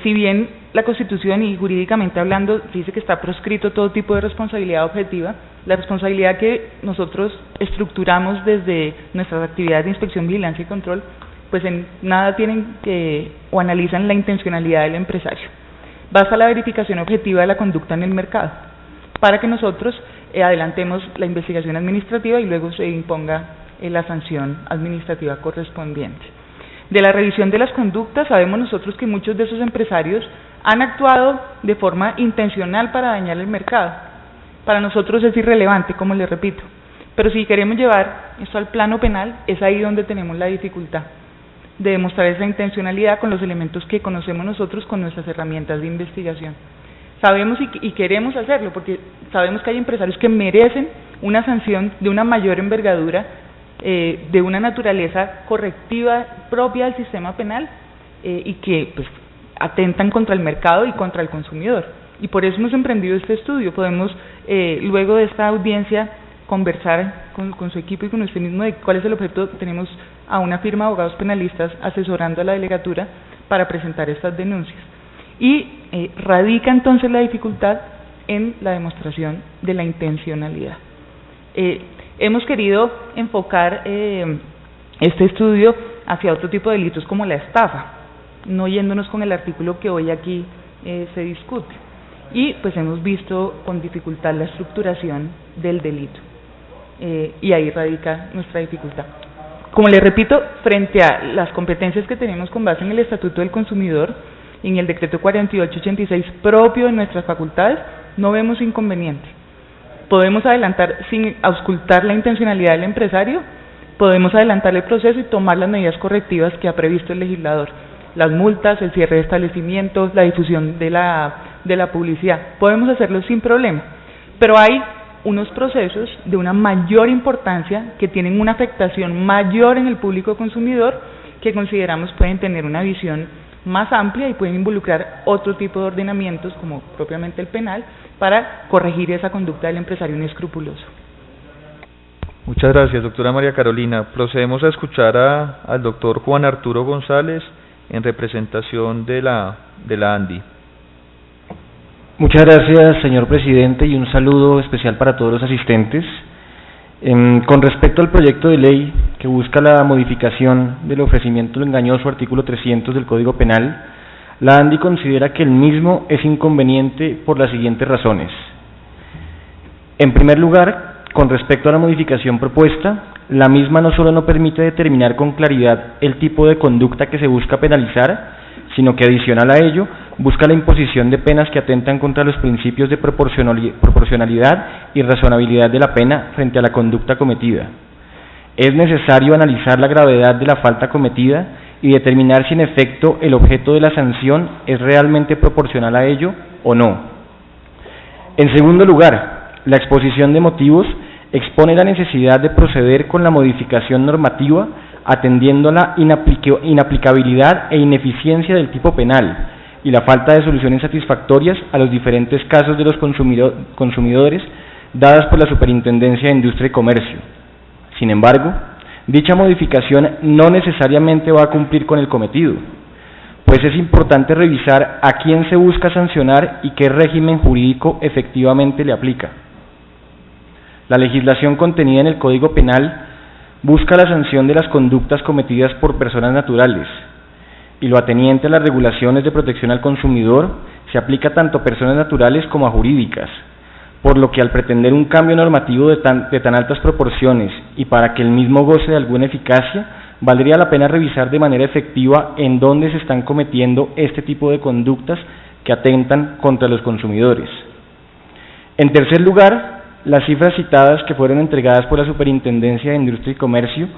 Si bien la Constitución y jurídicamente hablando dice que está proscrito todo tipo de responsabilidad objetiva, la responsabilidad que nosotros estructuramos desde nuestras actividades de inspección, vigilancia y control, pues en nada tienen o analizan la intencionalidad del empresario. Basta la verificación objetiva de la conducta en el mercado para que nosotros adelantemos la investigación administrativa y luego se imponga la sanción administrativa correspondiente. De la revisión de las conductas, sabemos nosotros que muchos de esos empresarios han actuado de forma intencional para dañar el mercado. Para nosotros es irrelevante, como les repito, pero si queremos llevar esto al plano penal, es ahí donde tenemos la dificultad de demostrar esa intencionalidad con los elementos que conocemos nosotros con nuestras herramientas de investigación. Sabemos y queremos hacerlo porque sabemos que hay empresarios que merecen una sanción de una mayor envergadura, de una naturaleza correctiva propia del sistema penal y que pues, atentan contra el mercado y contra el consumidor. Y por eso hemos emprendido este estudio. Podemos, luego de esta audiencia, conversar con su equipo y con usted mismo de cuál es el objeto. Tenemos a una firma de abogados penalistas asesorando a la delegatura para presentar estas denuncias. Y radica entonces la dificultad en la demostración de la intencionalidad. Hemos querido enfocar este estudio hacia otro tipo de delitos como la estafa, no yéndonos con el artículo que hoy aquí se discute. Y pues hemos visto con dificultad la estructuración del delito. Y ahí radica nuestra dificultad. Como les repito, frente a las competencias que tenemos con base en el Estatuto del Consumidor y en el Decreto 4886 propio de nuestras facultades, no vemos inconveniente. Podemos adelantar sin auscultar la intencionalidad del empresario, podemos adelantar el proceso y tomar las medidas correctivas que ha previsto el legislador. Las multas, el cierre de establecimientos, la difusión de la publicidad. Podemos hacerlo sin problema, pero hay unos procesos de una mayor importancia que tienen una afectación mayor en el público consumidor que consideramos pueden tener una visión más amplia y pueden involucrar otro tipo de ordenamientos como propiamente el penal para corregir esa conducta del empresario inescrupuloso. Muchas gracias, doctora María Carolina. Procedemos a escuchar al doctor Juan Arturo González en representación de la ANDI. Muchas gracias, señor presidente, y un saludo especial para todos los asistentes. Con respecto al proyecto de ley que busca la modificación del ofrecimiento engañoso artículo 300 del Código Penal, la ANDI considera que el mismo es inconveniente por las siguientes razones. En primer lugar, con respecto a la modificación propuesta, la misma no solo no permite determinar con claridad el tipo de conducta que se busca penalizar, sino que adicional a ello, busca la imposición de penas que atentan contra los principios de proporcionalidad y razonabilidad de la pena frente a la conducta cometida. Es necesario analizar la gravedad de la falta cometida y determinar si en efecto el objeto de la sanción es realmente proporcional a ello o no. En segundo lugar, la exposición de motivos expone la necesidad de proceder con la modificación normativa atendiendo a la inaplicabilidad e ineficiencia del tipo penal y la falta de soluciones satisfactorias a los diferentes casos de los consumidores dadas por la Superintendencia de Industria y Comercio. Sin embargo, dicha modificación no necesariamente va a cumplir con el cometido, pues es importante revisar a quién se busca sancionar y qué régimen jurídico efectivamente le aplica. La legislación contenida en el Código Penal busca la sanción de las conductas cometidas por personas naturales, y lo ateniente a las regulaciones de protección al consumidor se aplica tanto a personas naturales como a jurídicas, por lo que al pretender un cambio normativo de tan altas proporciones y para que el mismo goce de alguna eficacia, valdría la pena revisar de manera efectiva en dónde se están cometiendo este tipo de conductas que atentan contra los consumidores. En tercer lugar, las cifras citadas que fueron entregadas por la Superintendencia de Industria y Comercio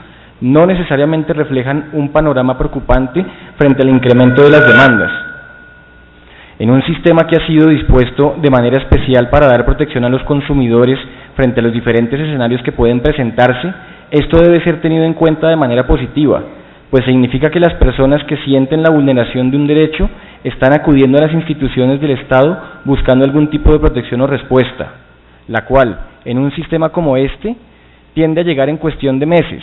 no necesariamente reflejan un panorama preocupante frente al incremento de las demandas. En un sistema que ha sido dispuesto de manera especial para dar protección a los consumidores frente a los diferentes escenarios que pueden presentarse, esto debe ser tenido en cuenta de manera positiva, pues significa que las personas que sienten la vulneración de un derecho están acudiendo a las instituciones del Estado buscando algún tipo de protección o respuesta, la cual, en un sistema como este, tiende a llegar en cuestión de meses.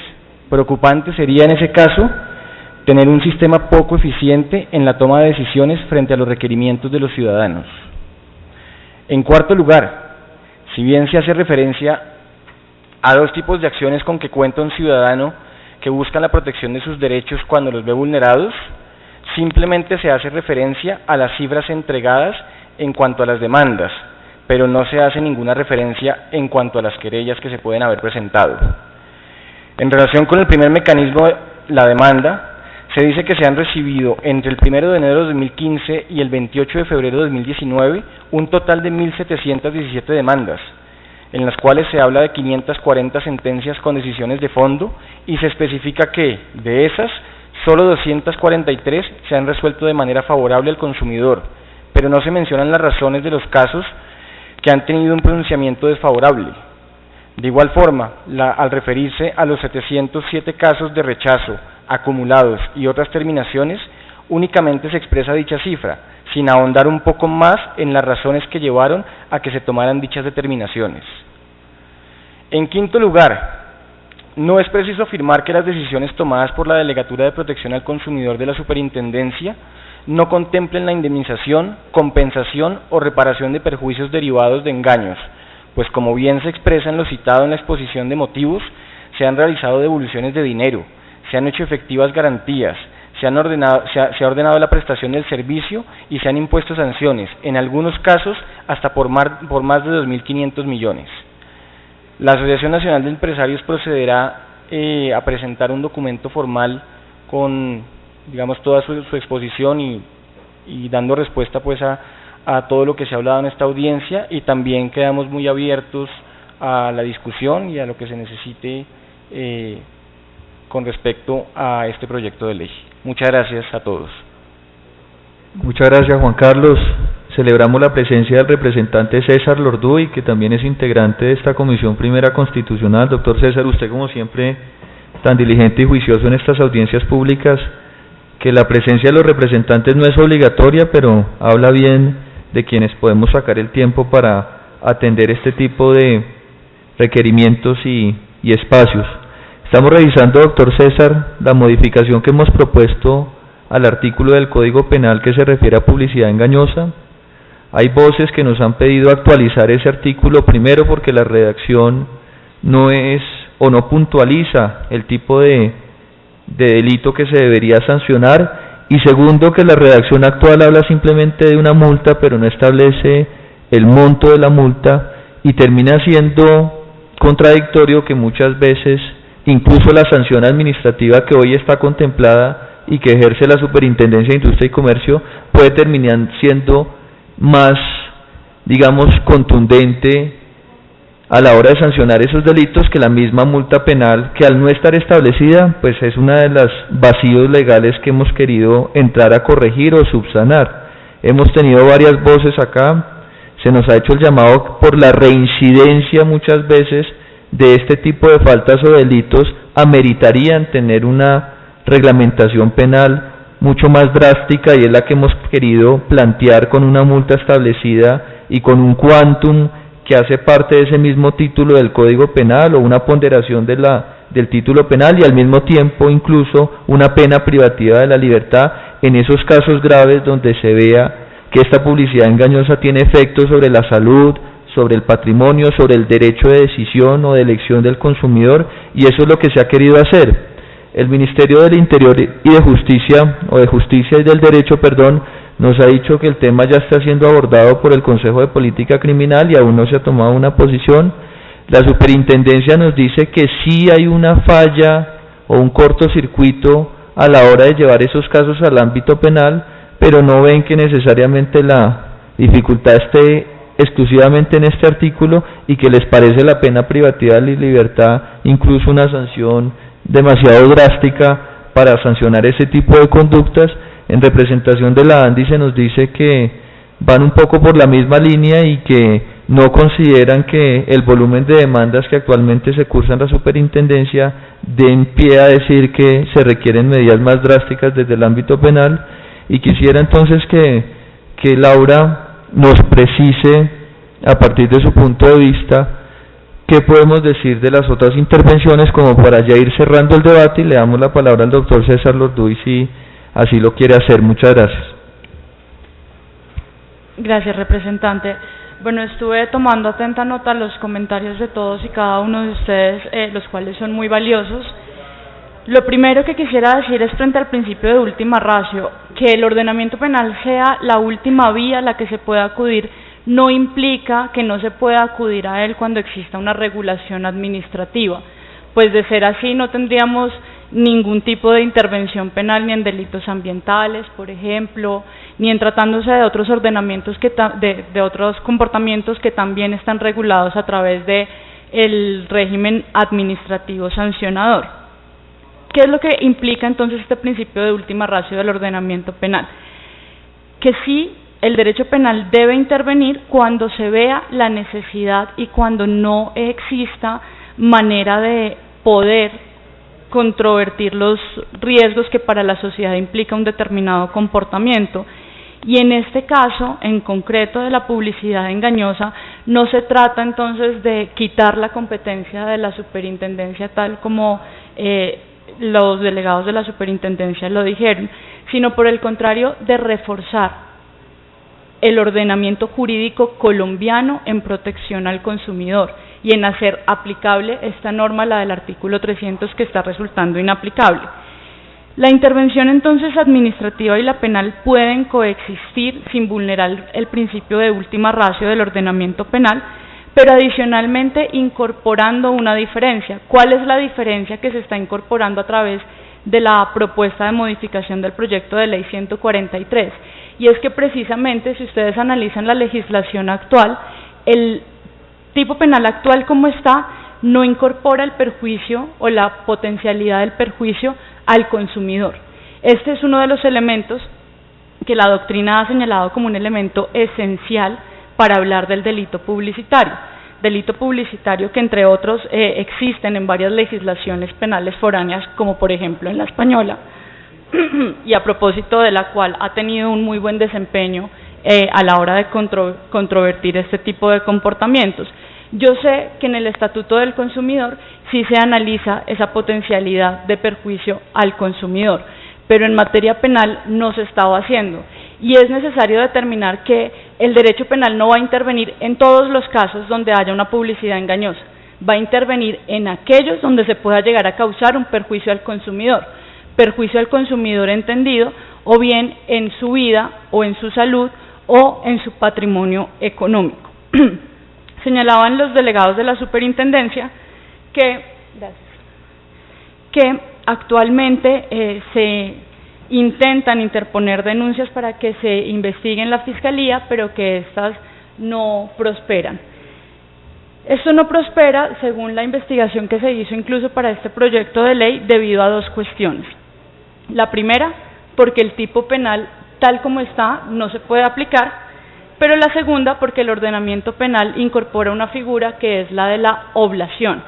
Preocupante sería en ese caso tener un sistema poco eficiente en la toma de decisiones frente a los requerimientos de los ciudadanos. En cuarto lugar, si bien se hace referencia a dos tipos de acciones con que cuenta un ciudadano que buscan la protección de sus derechos cuando los ve vulnerados, simplemente se hace referencia a las cifras entregadas en cuanto a las demandas, pero no se hace ninguna referencia en cuanto a las querellas que se pueden haber presentado. En relación con el primer mecanismo, la demanda, se dice que se han recibido entre el 1 de enero de 2015 y el 28 de febrero de 2019 un total de 1.717 demandas, en las cuales se habla de 540 sentencias con decisiones de fondo y se especifica que, de esas, solo 243 se han resuelto de manera favorable al consumidor, pero no se mencionan las razones de los casos que han tenido un pronunciamiento desfavorable. De igual forma, al referirse a los 707 casos de rechazo acumulados y otras terminaciones, únicamente se expresa dicha cifra, sin ahondar un poco más en las razones que llevaron a que se tomaran dichas determinaciones. En quinto lugar, no es preciso afirmar que las decisiones tomadas por la Delegatura de Protección al Consumidor de la Superintendencia no contemplen la indemnización, compensación o reparación de perjuicios derivados de engaños, pues como bien se expresa en lo citado en la exposición de motivos, se han realizado devoluciones de dinero, se han hecho efectivas garantías, se ha ordenado la prestación del servicio y se han impuesto sanciones, en algunos casos hasta por más de 2.500 millones. La Asociación Nacional de Empresarios procederá a presentar un documento formal con, digamos, toda su exposición y dando respuesta pues a todo lo que se ha hablado en esta audiencia, y también quedamos muy abiertos a la discusión y a lo que se necesite con respecto a este proyecto de ley. Muchas gracias a todos. Muchas gracias, Juan Carlos. Celebramos la presencia del representante César Lorduy, que también es integrante de esta Comisión Primera Constitucional. Doctor César, usted como siempre tan diligente y juicioso en estas audiencias públicas, que la presencia de los representantes no es obligatoria, pero habla bien de quienes podemos sacar el tiempo para atender este tipo de requerimientos y espacios. Estamos revisando, doctor César, la modificación que hemos propuesto al artículo del Código Penal que se refiere a publicidad engañosa. Hay voces que nos han pedido actualizar ese artículo, primero porque la redacción no es o no puntualiza el tipo de delito que se debería sancionar, y segundo que la redacción actual habla simplemente de una multa pero no establece el monto de la multa, y termina siendo contradictorio que muchas veces incluso la sanción administrativa que hoy está contemplada y que ejerce la Superintendencia de Industria y Comercio puede terminar siendo más, digamos, contundente a la hora de sancionar esos delitos que la misma multa penal, que al no estar establecida, pues es una de las vacíos legales que hemos querido entrar a corregir o subsanar. Hemos tenido varias voces acá, se nos ha hecho el llamado por la reincidencia muchas veces de este tipo de faltas o delitos, ameritarían tener una reglamentación penal mucho más drástica, y es la que hemos querido plantear con una multa establecida y con un quantum que hace parte de ese mismo título del Código Penal o una ponderación del título penal y al mismo tiempo incluso una pena privativa de la libertad en esos casos graves donde se vea que esta publicidad engañosa tiene efectos sobre la salud, sobre el patrimonio, sobre el derecho de decisión o de elección del consumidor, y eso es lo que se ha querido hacer. El Ministerio del Interior y de Justicia, o de Justicia y del Derecho, perdón, nos ha dicho que el tema ya está siendo abordado por el Consejo de Política Criminal y aún no se ha tomado una posición. La Superintendencia nos dice que sí hay una falla o un cortocircuito a la hora de llevar esos casos al ámbito penal, pero no ven que necesariamente la dificultad esté exclusivamente en este artículo y que les parece la pena privativa de la libertad incluso una sanción demasiado drástica para sancionar ese tipo de conductas. En representación de la ANDI se nos dice que van un poco por la misma línea y que no consideran que el volumen de demandas que actualmente se cursan en la superintendencia den pie a decir que se requieren medidas más drásticas desde el ámbito penal, y quisiera entonces que Laura nos precise, a partir de su punto de vista, qué podemos decir de las otras intervenciones, como para ya ir cerrando el debate, y le damos la palabra al doctor César Lorduy si así lo quiere hacer. Muchas gracias. Gracias, representante. Bueno, estuve tomando atenta nota los comentarios de todos y cada uno de ustedes, los cuales son muy valiosos. Lo primero que quisiera decir es, frente al principio de última ratio, que el ordenamiento penal sea la última vía a la que se pueda acudir no implica que no se pueda acudir a él cuando exista una regulación administrativa, pues de ser así no tendríamos ningún tipo de intervención penal ni en delitos ambientales, por ejemplo, ni en tratándose de otros ordenamientos de otros comportamientos que también están regulados a través de el régimen administrativo sancionador. ¿Qué es lo que implica entonces este principio de última ratio del ordenamiento penal? Que sí, el derecho penal debe intervenir cuando se vea la necesidad y cuando no exista manera de poder controvertir los riesgos que para la sociedad implica un determinado comportamiento. Y en este caso, en concreto de la publicidad engañosa, no se trata entonces de quitar la competencia de la superintendencia tal como los delegados de la superintendencia lo dijeron, sino por el contrario de reforzar el ordenamiento jurídico colombiano en protección al consumidor y en hacer aplicable esta norma, la del artículo 300, que está resultando inaplicable. La intervención entonces administrativa y la penal pueden coexistir sin vulnerar el principio de última ratio del ordenamiento penal, pero adicionalmente incorporando una diferencia. ¿Cuál es la diferencia que se está incorporando a través de la propuesta de modificación del proyecto de ley 143? Y es que precisamente, si ustedes analizan la legislación actual, el tipo penal actual como está no incorpora el perjuicio o la potencialidad del perjuicio al consumidor. Este es uno de los elementos que la doctrina ha señalado como un elemento esencial para hablar del delito publicitario que entre otros existen en varias legislaciones penales foráneas, como por ejemplo en la española, y a propósito de la cual ha tenido un muy buen desempeño a la hora de controvertir este tipo de comportamientos. Yo sé que en el Estatuto del Consumidor sí se analiza esa potencialidad de perjuicio al consumidor, pero en materia penal no se estaba haciendo, y es necesario determinar que el derecho penal no va a intervenir en todos los casos donde haya una publicidad engañosa, va a intervenir en aquellos donde se pueda llegar a causar un perjuicio al consumidor entendido o bien en su vida o en su salud o en su patrimonio económico. Señalaban los delegados de la superintendencia que actualmente se intentan interponer denuncias para que se investigue en la Fiscalía, pero que éstas no prosperan. Esto no prospera, según la investigación que se hizo incluso para este proyecto de ley, debido a dos cuestiones. La primera, porque el tipo penal tal como está no se puede aplicar, pero la segunda, porque el ordenamiento penal incorpora una figura que es la de la oblación.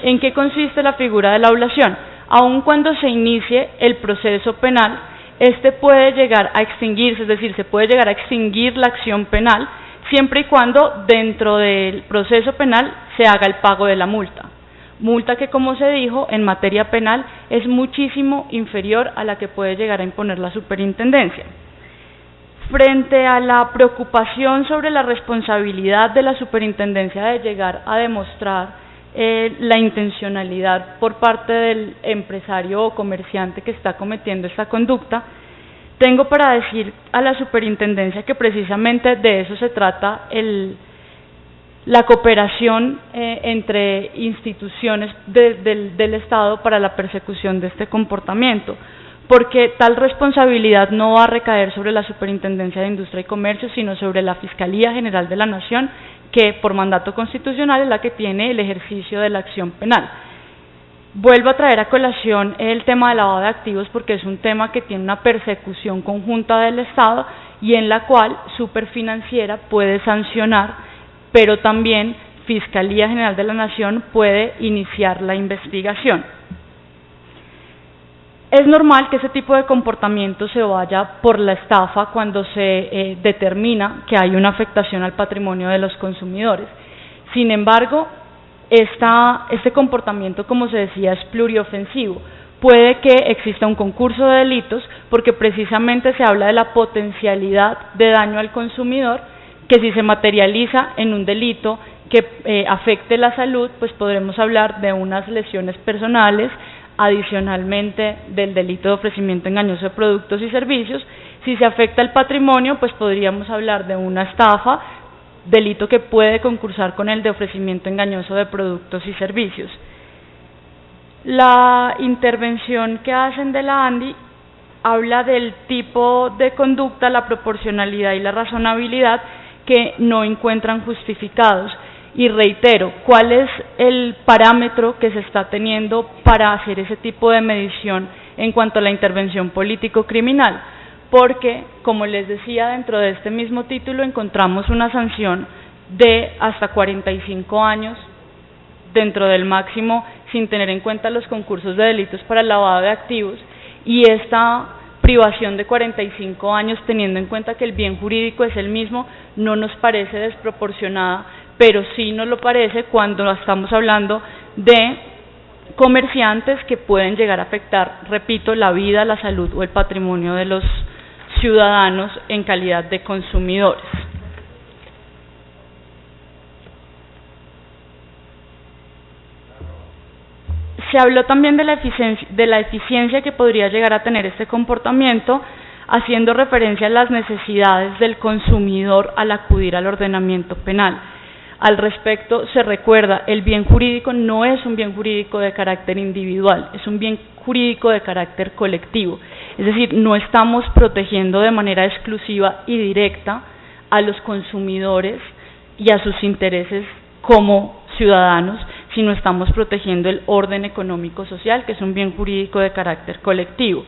¿En qué consiste la figura de la oblación? Aun cuando se inicie el proceso penal, este puede llegar a extinguirse, es decir, se puede llegar a extinguir la acción penal siempre y cuando dentro del proceso penal se haga el pago de la multa. Multa que, como se dijo, en materia penal es muchísimo inferior a la que puede llegar a imponer la superintendencia. Frente a la preocupación sobre la responsabilidad de la superintendencia de llegar a demostrar la intencionalidad por parte del empresario o comerciante que está cometiendo esta conducta, tengo para decir a la superintendencia que precisamente de eso se trata la cooperación entre instituciones del Estado para la persecución de este comportamiento, porque tal responsabilidad no va a recaer sobre la Superintendencia de Industria y Comercio, sino sobre la Fiscalía General de la Nación, que por mandato constitucional es la que tiene el ejercicio de la acción penal. Vuelvo a traer a colación el tema del lavado de activos porque es un tema que tiene una persecución conjunta del Estado y en la cual Superfinanciera puede sancionar, pero también Fiscalía General de la Nación puede iniciar la investigación. Es normal que ese tipo de comportamiento se vaya por la estafa cuando se determina que hay una afectación al patrimonio de los consumidores. Sin embargo, este comportamiento, como se decía, es pluriofensivo. Puede que exista un concurso de delitos porque precisamente se habla de la potencialidad de daño al consumidor, que si se materializa en un delito que afecte la salud, pues podremos hablar de unas lesiones personales, adicionalmente del delito de ofrecimiento engañoso de productos y servicios. Si se afecta el patrimonio, pues podríamos hablar de una estafa, delito que puede concursar con el de ofrecimiento engañoso de productos y servicios. La intervención que hacen de la ANDI habla del tipo de conducta, la proporcionalidad y la razonabilidad que no encuentran justificados. Y reitero, ¿cuál es el parámetro que se está teniendo para hacer ese tipo de medición en cuanto a la intervención político-criminal? Porque, como les decía, dentro de este mismo título encontramos una sanción de hasta 45 años dentro del máximo, sin tener en cuenta los concursos de delitos para el lavado de activos, y esta privación de 45 años, teniendo en cuenta que el bien jurídico es el mismo, no nos parece desproporcionada, pero sí nos lo parece cuando estamos hablando de comerciantes que pueden llegar a afectar, repito, la vida, la salud o el patrimonio de los ciudadanos en calidad de consumidores. Se habló también de la eficiencia que podría llegar a tener este comportamiento, haciendo referencia a las necesidades del consumidor al acudir al ordenamiento penal. Al respecto, se recuerda, el bien jurídico no es un bien jurídico de carácter individual, es un bien jurídico de carácter colectivo. Es decir, no estamos protegiendo de manera exclusiva y directa a los consumidores y a sus intereses como ciudadanos, sino estamos protegiendo el orden económico-social, que es un bien jurídico de carácter colectivo.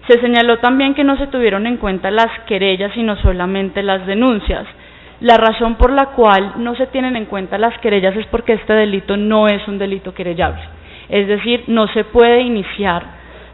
Se señaló también que no se tuvieron en cuenta las querellas, sino solamente las denuncias. La razón por la cual no se tienen en cuenta las querellas es porque este delito no es un delito querellable. Es decir, no se puede iniciar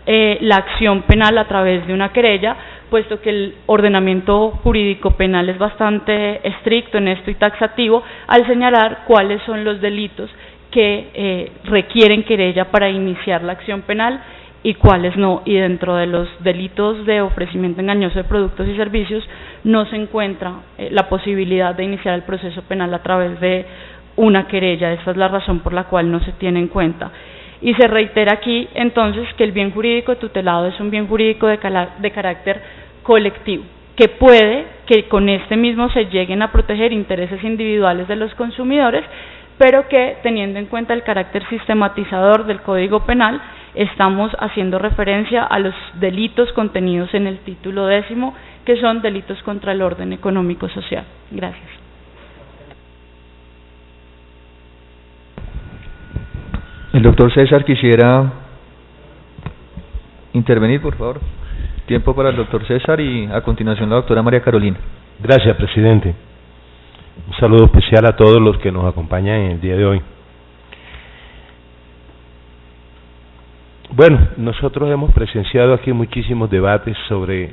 la acción penal a través de una querella, puesto que el ordenamiento jurídico penal es bastante estricto en esto y taxativo al señalar cuáles son los delitos que requieren querella para iniciar la acción penal y cuáles no, y dentro de los delitos de ofrecimiento engañoso de productos y servicios no se encuentra la posibilidad de iniciar el proceso penal a través de una querella. Esa es la razón por la cual no se tiene en cuenta. Y se reitera aquí entonces que el bien jurídico tutelado es un bien jurídico de carácter colectivo, que puede que con este mismo se lleguen a proteger intereses individuales de los consumidores, pero que teniendo en cuenta el carácter sistematizador del Código Penal, estamos haciendo referencia a los delitos contenidos en el título 10º, que son delitos contra el orden económico-social. Gracias. El doctor César quisiera intervenir, por favor. Tiempo para el doctor César y a continuación la doctora María Carolina. Gracias, presidente. Un saludo especial a todos los que nos acompañan en el día de hoy. Bueno, nosotros hemos presenciado aquí muchísimos debates sobre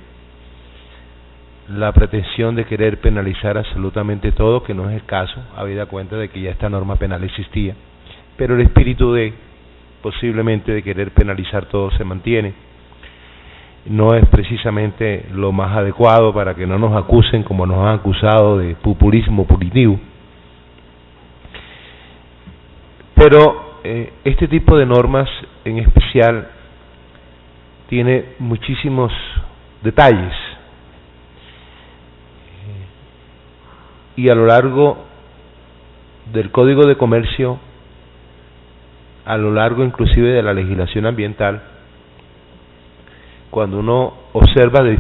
la pretensión de querer penalizar absolutamente todo, que no es el caso, habida cuenta de que ya esta norma penal existía, pero el espíritu de posiblemente de querer penalizar todo se mantiene. No es precisamente lo más adecuado para que no nos acusen como nos han acusado de populismo punitivo. Pero este tipo de normas en especial tiene muchísimos detalles y a lo largo del Código de Comercio, a lo largo inclusive de la legislación ambiental, cuando uno observa de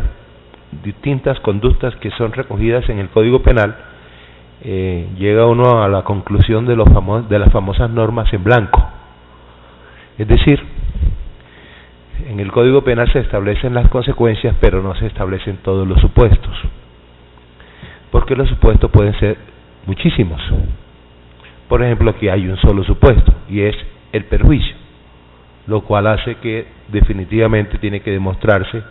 distintas conductas que son recogidas en el Código Penal, llega uno a la conclusión de las famosas normas en blanco. Es decir, en el Código Penal se establecen las consecuencias, pero no se establecen todos los supuestos, porque los supuestos pueden ser muchísimos. Por ejemplo, aquí hay un solo supuesto, y es el perjuicio, lo cual hace que definitivamente tiene que demostrarse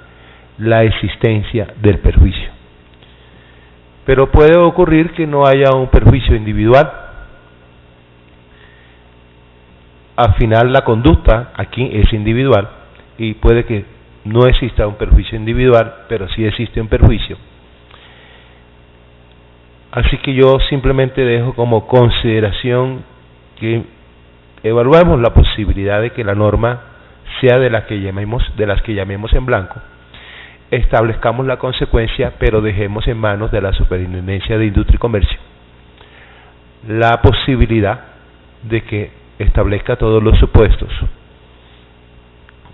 la existencia del perjuicio. Pero puede ocurrir que no haya un perjuicio individual. Al final la conducta aquí es individual y puede que no exista un perjuicio individual, pero sí existe un perjuicio. Así que yo simplemente dejo como consideración que evaluemos la posibilidad de que la norma sea de las que llamemos en blanco, establezcamos la consecuencia, pero dejemos en manos de la Superintendencia de Industria y Comercio la posibilidad de que establezca todos los supuestos,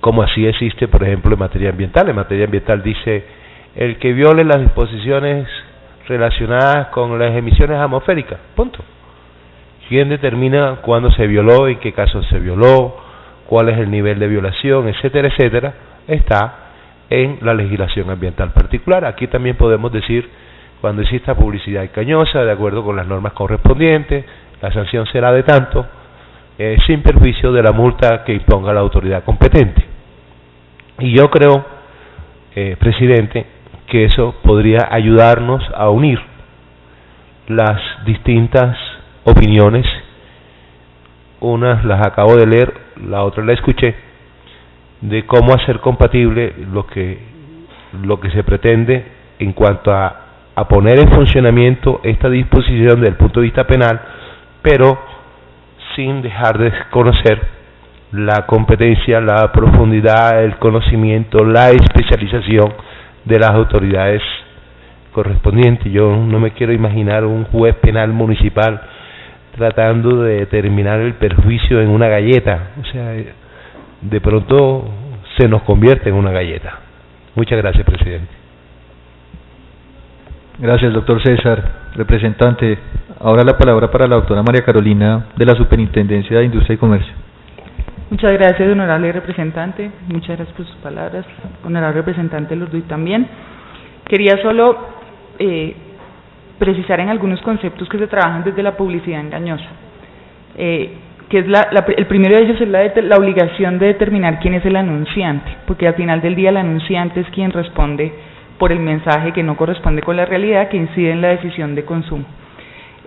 como así existe, por ejemplo, en materia ambiental. En materia ambiental dice: el que viole las disposiciones relacionadas con las emisiones atmosféricas, punto. ¿Quién determina cuándo se violó, en qué caso se violó, cuál es el nivel de violación, etcétera, etcétera? Está en la legislación ambiental particular. Aquí también podemos decir, cuando exista publicidad engañosa, de acuerdo con las normas correspondientes, la sanción será de tanto, sin perjuicio de la multa que imponga la autoridad competente. Y yo creo, presidente, que eso podría ayudarnos a unir las distintas opiniones. Unas las acabo de leer, la otra la escuché, de cómo hacer compatible lo que se pretende en cuanto a poner en funcionamiento esta disposición desde el punto de vista penal, pero sin dejar de conocer la competencia, la profundidad, el conocimiento, la especialización de las autoridades correspondientes. Yo no me quiero imaginar un juez penal municipal tratando de determinar el perjuicio en una galleta. O sea, de pronto se nos convierte en una galleta. Muchas gracias, presidente. Gracias, doctor César. Representante, ahora la palabra para la doctora María Carolina, de la Superintendencia de Industria y Comercio. Muchas gracias, honorable representante. Muchas gracias por sus palabras. Honorable representante Lorduy también. Quería solo precisar en algunos conceptos que se trabajan desde la publicidad engañosa. Que es el primero de ellos es la obligación de determinar quién es el anunciante, porque al final del día el anunciante es quien responde por el mensaje que no corresponde con la realidad, que incide en la decisión de consumo.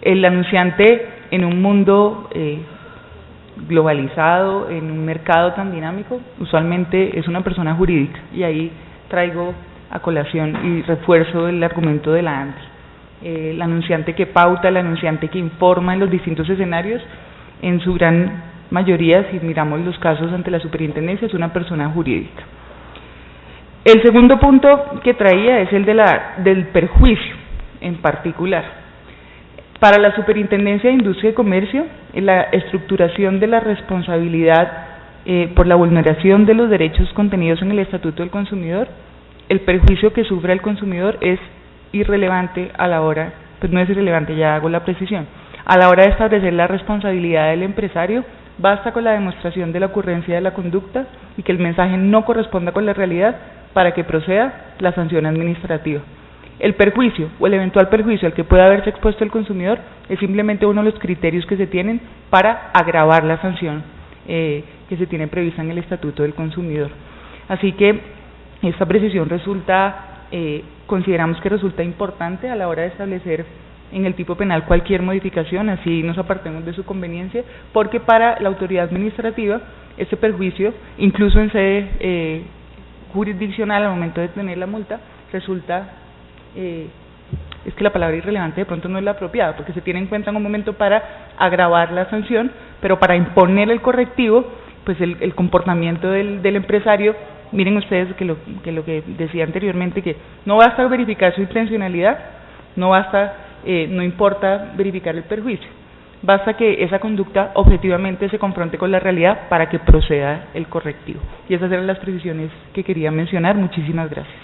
El anunciante, en un mundo globalizado, en un mercado tan dinámico, usualmente es una persona jurídica, y ahí traigo a colación y refuerzo el argumento de la ANDI. El anunciante que pauta, el anunciante que informa en los distintos escenarios, en su gran mayoría, si miramos los casos ante la superintendencia, es una persona jurídica. El segundo punto que traía es el del perjuicio en particular. Para la Superintendencia de Industria y Comercio, en la estructuración de la responsabilidad por la vulneración de los derechos contenidos en el Estatuto del Consumidor, el perjuicio que sufre el consumidor es irrelevante a la hora, pues no es irrelevante, ya hago la precisión. A la hora de establecer la responsabilidad del empresario, basta con la demostración de la ocurrencia de la conducta y que el mensaje no corresponda con la realidad para que proceda la sanción administrativa. El perjuicio o el eventual perjuicio al que pueda haberse expuesto el consumidor es simplemente uno de los criterios que se tienen para agravar la sanción que se tiene prevista en el Estatuto del Consumidor. Así que esta precisión resulta consideramos que resulta importante a la hora de establecer en el tipo penal cualquier modificación, así nos apartemos de su conveniencia, porque para la autoridad administrativa este perjuicio, incluso en sede jurisdiccional al momento de tener la multa, resulta, es que la palabra irrelevante de pronto no es la apropiada, porque se tiene en cuenta en un momento para agravar la sanción, pero para imponer el correctivo, pues el comportamiento del empresario. Miren ustedes que lo que decía anteriormente, que no basta verificar su intencionalidad, no importa verificar el perjuicio, basta que esa conducta objetivamente se confronte con la realidad para que proceda el correctivo. Y esas eran las precisiones que quería mencionar. Muchísimas gracias.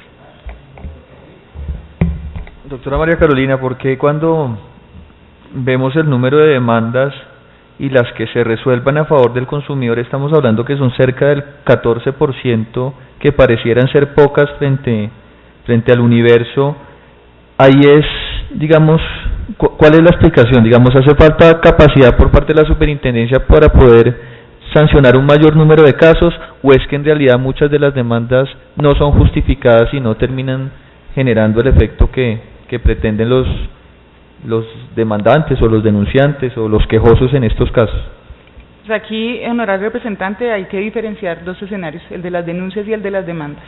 Doctora María Carolina, ¿por qué cuando vemos el número de demandas y las que se resuelvan a favor del consumidor estamos hablando que son cerca del 14%, que parecieran ser pocas frente al universo? Ahí es, digamos, ¿cuál es la explicación? Digamos, ¿hace falta capacidad por parte de la superintendencia para poder sancionar un mayor número de casos, o es que en realidad muchas de las demandas no son justificadas y no terminan generando el efecto que pretenden los demandantes o los denunciantes o los quejosos en estos casos? Pues aquí, honorable representante, hay que diferenciar dos escenarios, el de las denuncias y el de las demandas.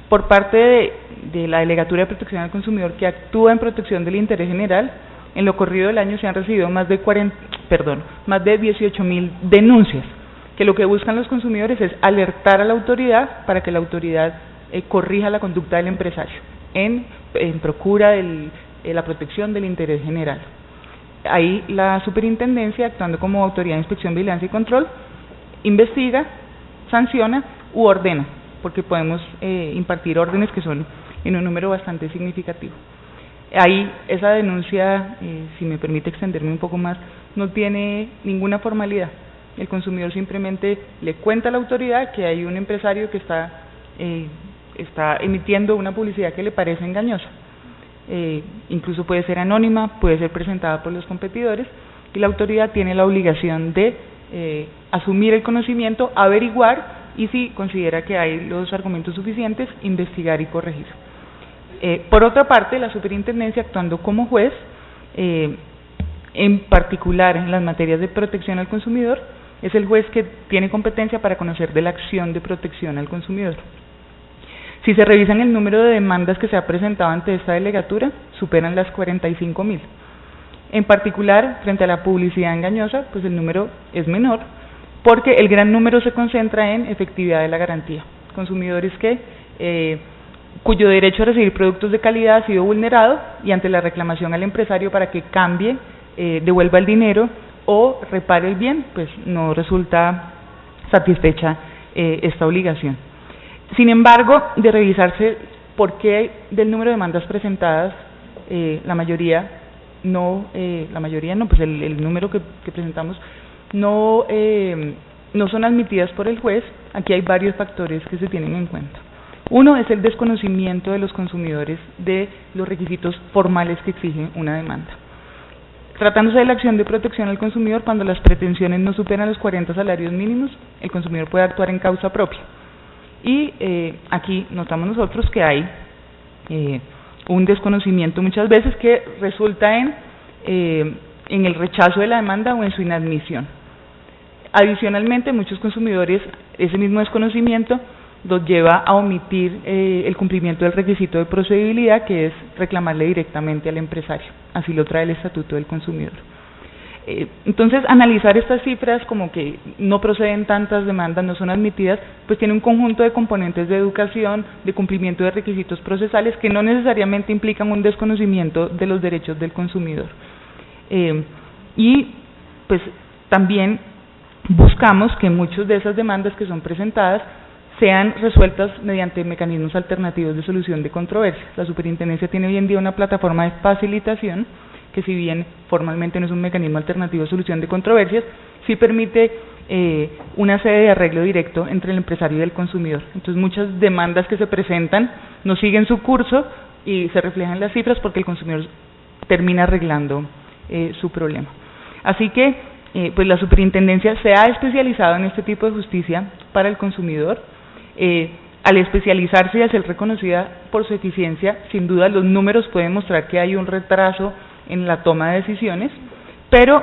Por parte de la Delegatura de Protección al Consumidor, que actúa en protección del interés general, en lo corrido del año se han recibido más de 18.000 denuncias, que lo que buscan los consumidores es alertar a la autoridad para que la autoridad corrija la conducta del empresario en procura de la protección del interés general. Ahí la superintendencia, actuando como autoridad de inspección, vigilancia y control, investiga, sanciona u ordena, porque podemos impartir órdenes que son en un número bastante significativo. Ahí esa denuncia, si me permite extenderme un poco más, no tiene ninguna formalidad. El consumidor simplemente le cuenta a la autoridad que hay un empresario que está emitiendo una publicidad que le parece engañosa. Incluso puede ser anónima, puede ser presentada por los competidores, y la autoridad tiene la obligación de asumir el conocimiento, averiguar, y si considera que hay los argumentos suficientes, investigar y corregir. Por otra parte, la superintendencia, actuando como juez, en particular en las materias de protección al consumidor, es el juez que tiene competencia para conocer de la acción de protección al consumidor. Si se revisan el número de demandas que se ha presentado ante esta delegatura, superan las 45.000. En particular, frente a la publicidad engañosa, pues el número es menor, porque el gran número se concentra en efectividad de la garantía. Consumidores cuyo derecho a recibir productos de calidad ha sido vulnerado, y ante la reclamación al empresario para que cambie, devuelva el dinero o repare el bien, pues no resulta satisfecha esta obligación. Sin embargo, de revisarse por qué del número de demandas presentadas, la mayoría no, pues el número que presentamos no son admitidas por el juez. Aquí hay varios factores que se tienen en cuenta. Uno es el desconocimiento de los consumidores de los requisitos formales que exige una demanda. Tratándose de la acción de protección al consumidor, cuando las pretensiones no superan los 40 salarios mínimos, el consumidor puede actuar en causa propia. Y aquí notamos nosotros que hay un desconocimiento muchas veces que resulta en el rechazo de la demanda o en su inadmisión. Adicionalmente, muchos consumidores, ese mismo desconocimiento los lleva a omitir el cumplimiento del requisito de procedibilidad, que es reclamarle directamente al empresario. Así lo trae el Estatuto del Consumidor. Entonces, analizar estas cifras como que no proceden tantas demandas, no son admitidas, pues tiene un conjunto de componentes de educación, de cumplimiento de requisitos procesales, que no necesariamente implican un desconocimiento de los derechos del consumidor. Y pues también buscamos que muchas de esas demandas que son presentadas sean resueltas mediante mecanismos alternativos de solución de controversias. La superintendencia tiene hoy en día una plataforma de facilitación que, si bien formalmente no es un mecanismo alternativo de solución de controversias, sí permite una sede de arreglo directo entre el empresario y el consumidor. Entonces, muchas demandas que se presentan no siguen su curso y se reflejan las cifras porque el consumidor termina arreglando su problema. Así que, pues la superintendencia se ha especializado en este tipo de justicia para el consumidor. al especializarse y a ser reconocida por su eficiencia, sin duda los números pueden mostrar que hay un retraso en la toma de decisiones, pero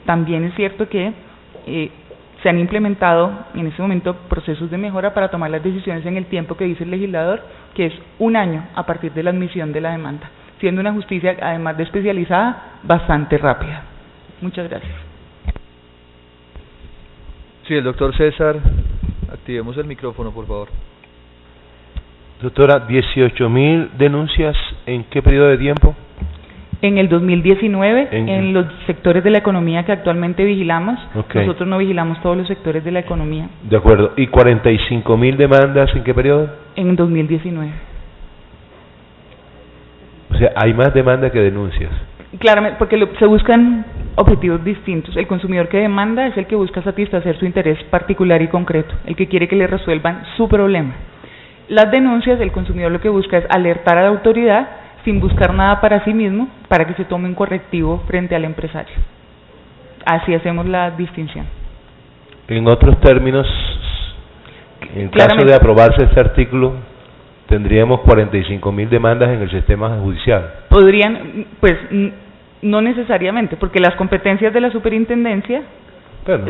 también es cierto que se han implementado en este momento procesos de mejora para tomar las decisiones en el tiempo que dice el legislador, que es 1 año a partir de la admisión de la demanda, siendo una justicia, además de especializada, bastante rápida. Muchas gracias. Sí, el doctor César, activemos el micrófono, por favor. Doctora, 18.000 denuncias, ¿en qué periodo de tiempo? En el 2019, en los sectores de la economía que actualmente vigilamos, nosotros no vigilamos todos los sectores de la economía. De acuerdo, ¿y 45.000 demandas en qué periodo? En 2019. O sea, hay más demanda que denuncias. Claramente, porque se buscan objetivos distintos. El consumidor que demanda es el que busca satisfacer su interés particular y concreto, el que quiere que le resuelvan su problema. Las denuncias, el consumidor lo que busca es alertar a la autoridad sin buscar nada para sí mismo, para que se tome un correctivo frente al empresario. Así hacemos la distinción. En otros términos, en caso de aprobarse este artículo, tendríamos 45.000 demandas en el sistema judicial. Podrían, pues, no necesariamente, porque las competencias de la superintendencia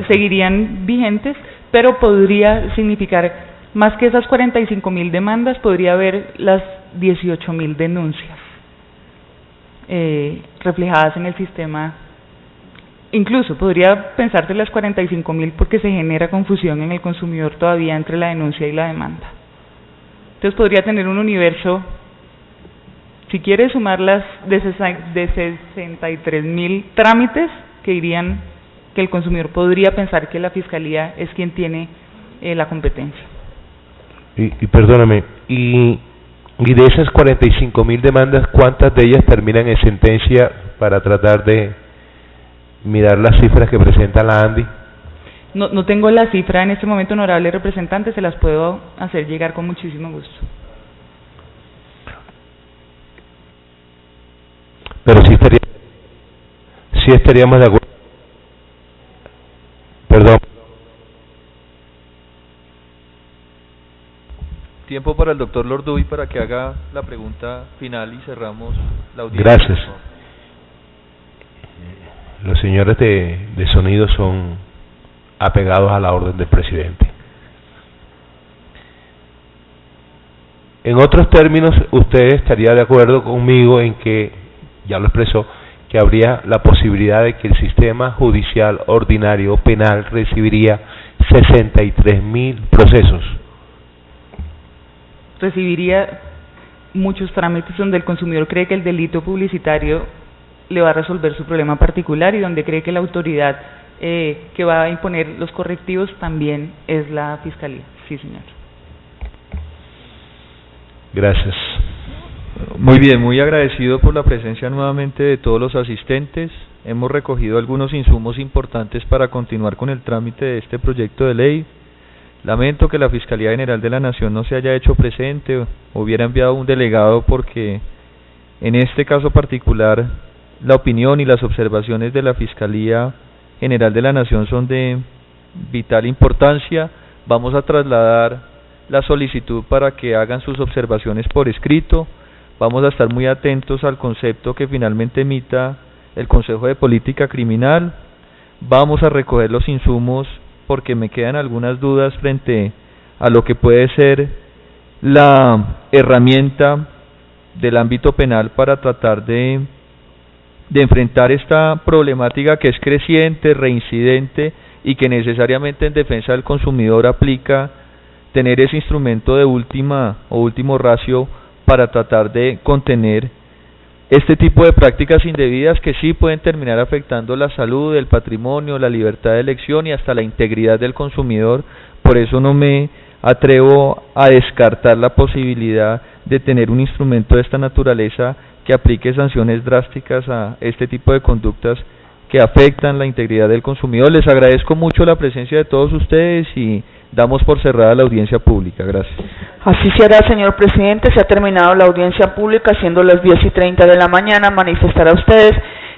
seguirían vigentes, pero podría significar, más que esas 45.000 demandas, podría haber las 18.000 denuncias reflejadas en el sistema. Incluso podría pensarse las 45.000 porque se genera confusión en el consumidor todavía entre la denuncia y la demanda. Entonces podría tener un universo, si quiere sumar las de 63.000 trámites que irían, que el consumidor podría pensar que la Fiscalía es quien tiene la competencia. Y perdóname, y de esas 45.000 demandas, ¿cuántas de ellas terminan en sentencia para tratar de mirar las cifras que presenta la ANDI? No tengo la cifra en este momento, honorable representante, se las puedo hacer llegar con muchísimo gusto. Pero sí estaríamos de acuerdo. Perdón. Tiempo para el doctor Lorduy para que haga la pregunta final y cerramos la audiencia. Gracias. Los señores de sonido son apegados a la orden del presidente. En otros términos, usted estaría de acuerdo conmigo en que, ya lo expresó, que habría la posibilidad de que el sistema judicial ordinario penal recibiría 63.000 procesos. Recibiría muchos trámites donde el consumidor cree que el delito publicitario le va a resolver su problema particular y donde cree que la autoridad que va a imponer los correctivos también es la Fiscalía. Sí, señor. Gracias. Muy bien, muy agradecido por la presencia nuevamente de todos los asistentes. Hemos recogido algunos insumos importantes para continuar con el trámite de este proyecto de ley. Lamento que la Fiscalía General de la Nación no se haya hecho presente o hubiera enviado un delegado, porque en este caso particular la opinión y las observaciones de la Fiscalía General de la Nación son de vital importancia. Vamos a trasladar la solicitud para que hagan sus observaciones por escrito. Vamos a estar muy atentos al concepto que finalmente emita el Consejo de Política Criminal. Vamos a recoger los insumos porque me quedan algunas dudas frente a lo que puede ser la herramienta del ámbito penal para tratar de enfrentar esta problemática que es creciente, reincidente y que necesariamente en defensa del consumidor aplica tener ese instrumento de última o último ratio para tratar de contener este tipo de prácticas indebidas que sí pueden terminar afectando la salud, el patrimonio, la libertad de elección y hasta la integridad del consumidor. Por eso no me atrevo a descartar la posibilidad de tener un instrumento de esta naturaleza que aplique sanciones drásticas a este tipo de conductas que afectan la integridad del consumidor. Les agradezco mucho la presencia de todos ustedes y damos por cerrada la audiencia pública. Gracias. Así se hará, señor presidente. Se ha terminado la audiencia pública, siendo las 10:30 de la mañana. Manifestar a ustedes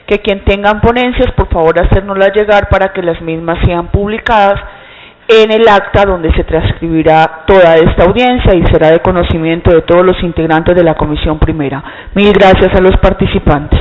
que quien tengan ponencias, por favor, hacérnoslas llegar para que las mismas sean publicadas en el acta donde se transcribirá toda esta audiencia y será de conocimiento de todos los integrantes de la Comisión Primera. Mil gracias a los participantes.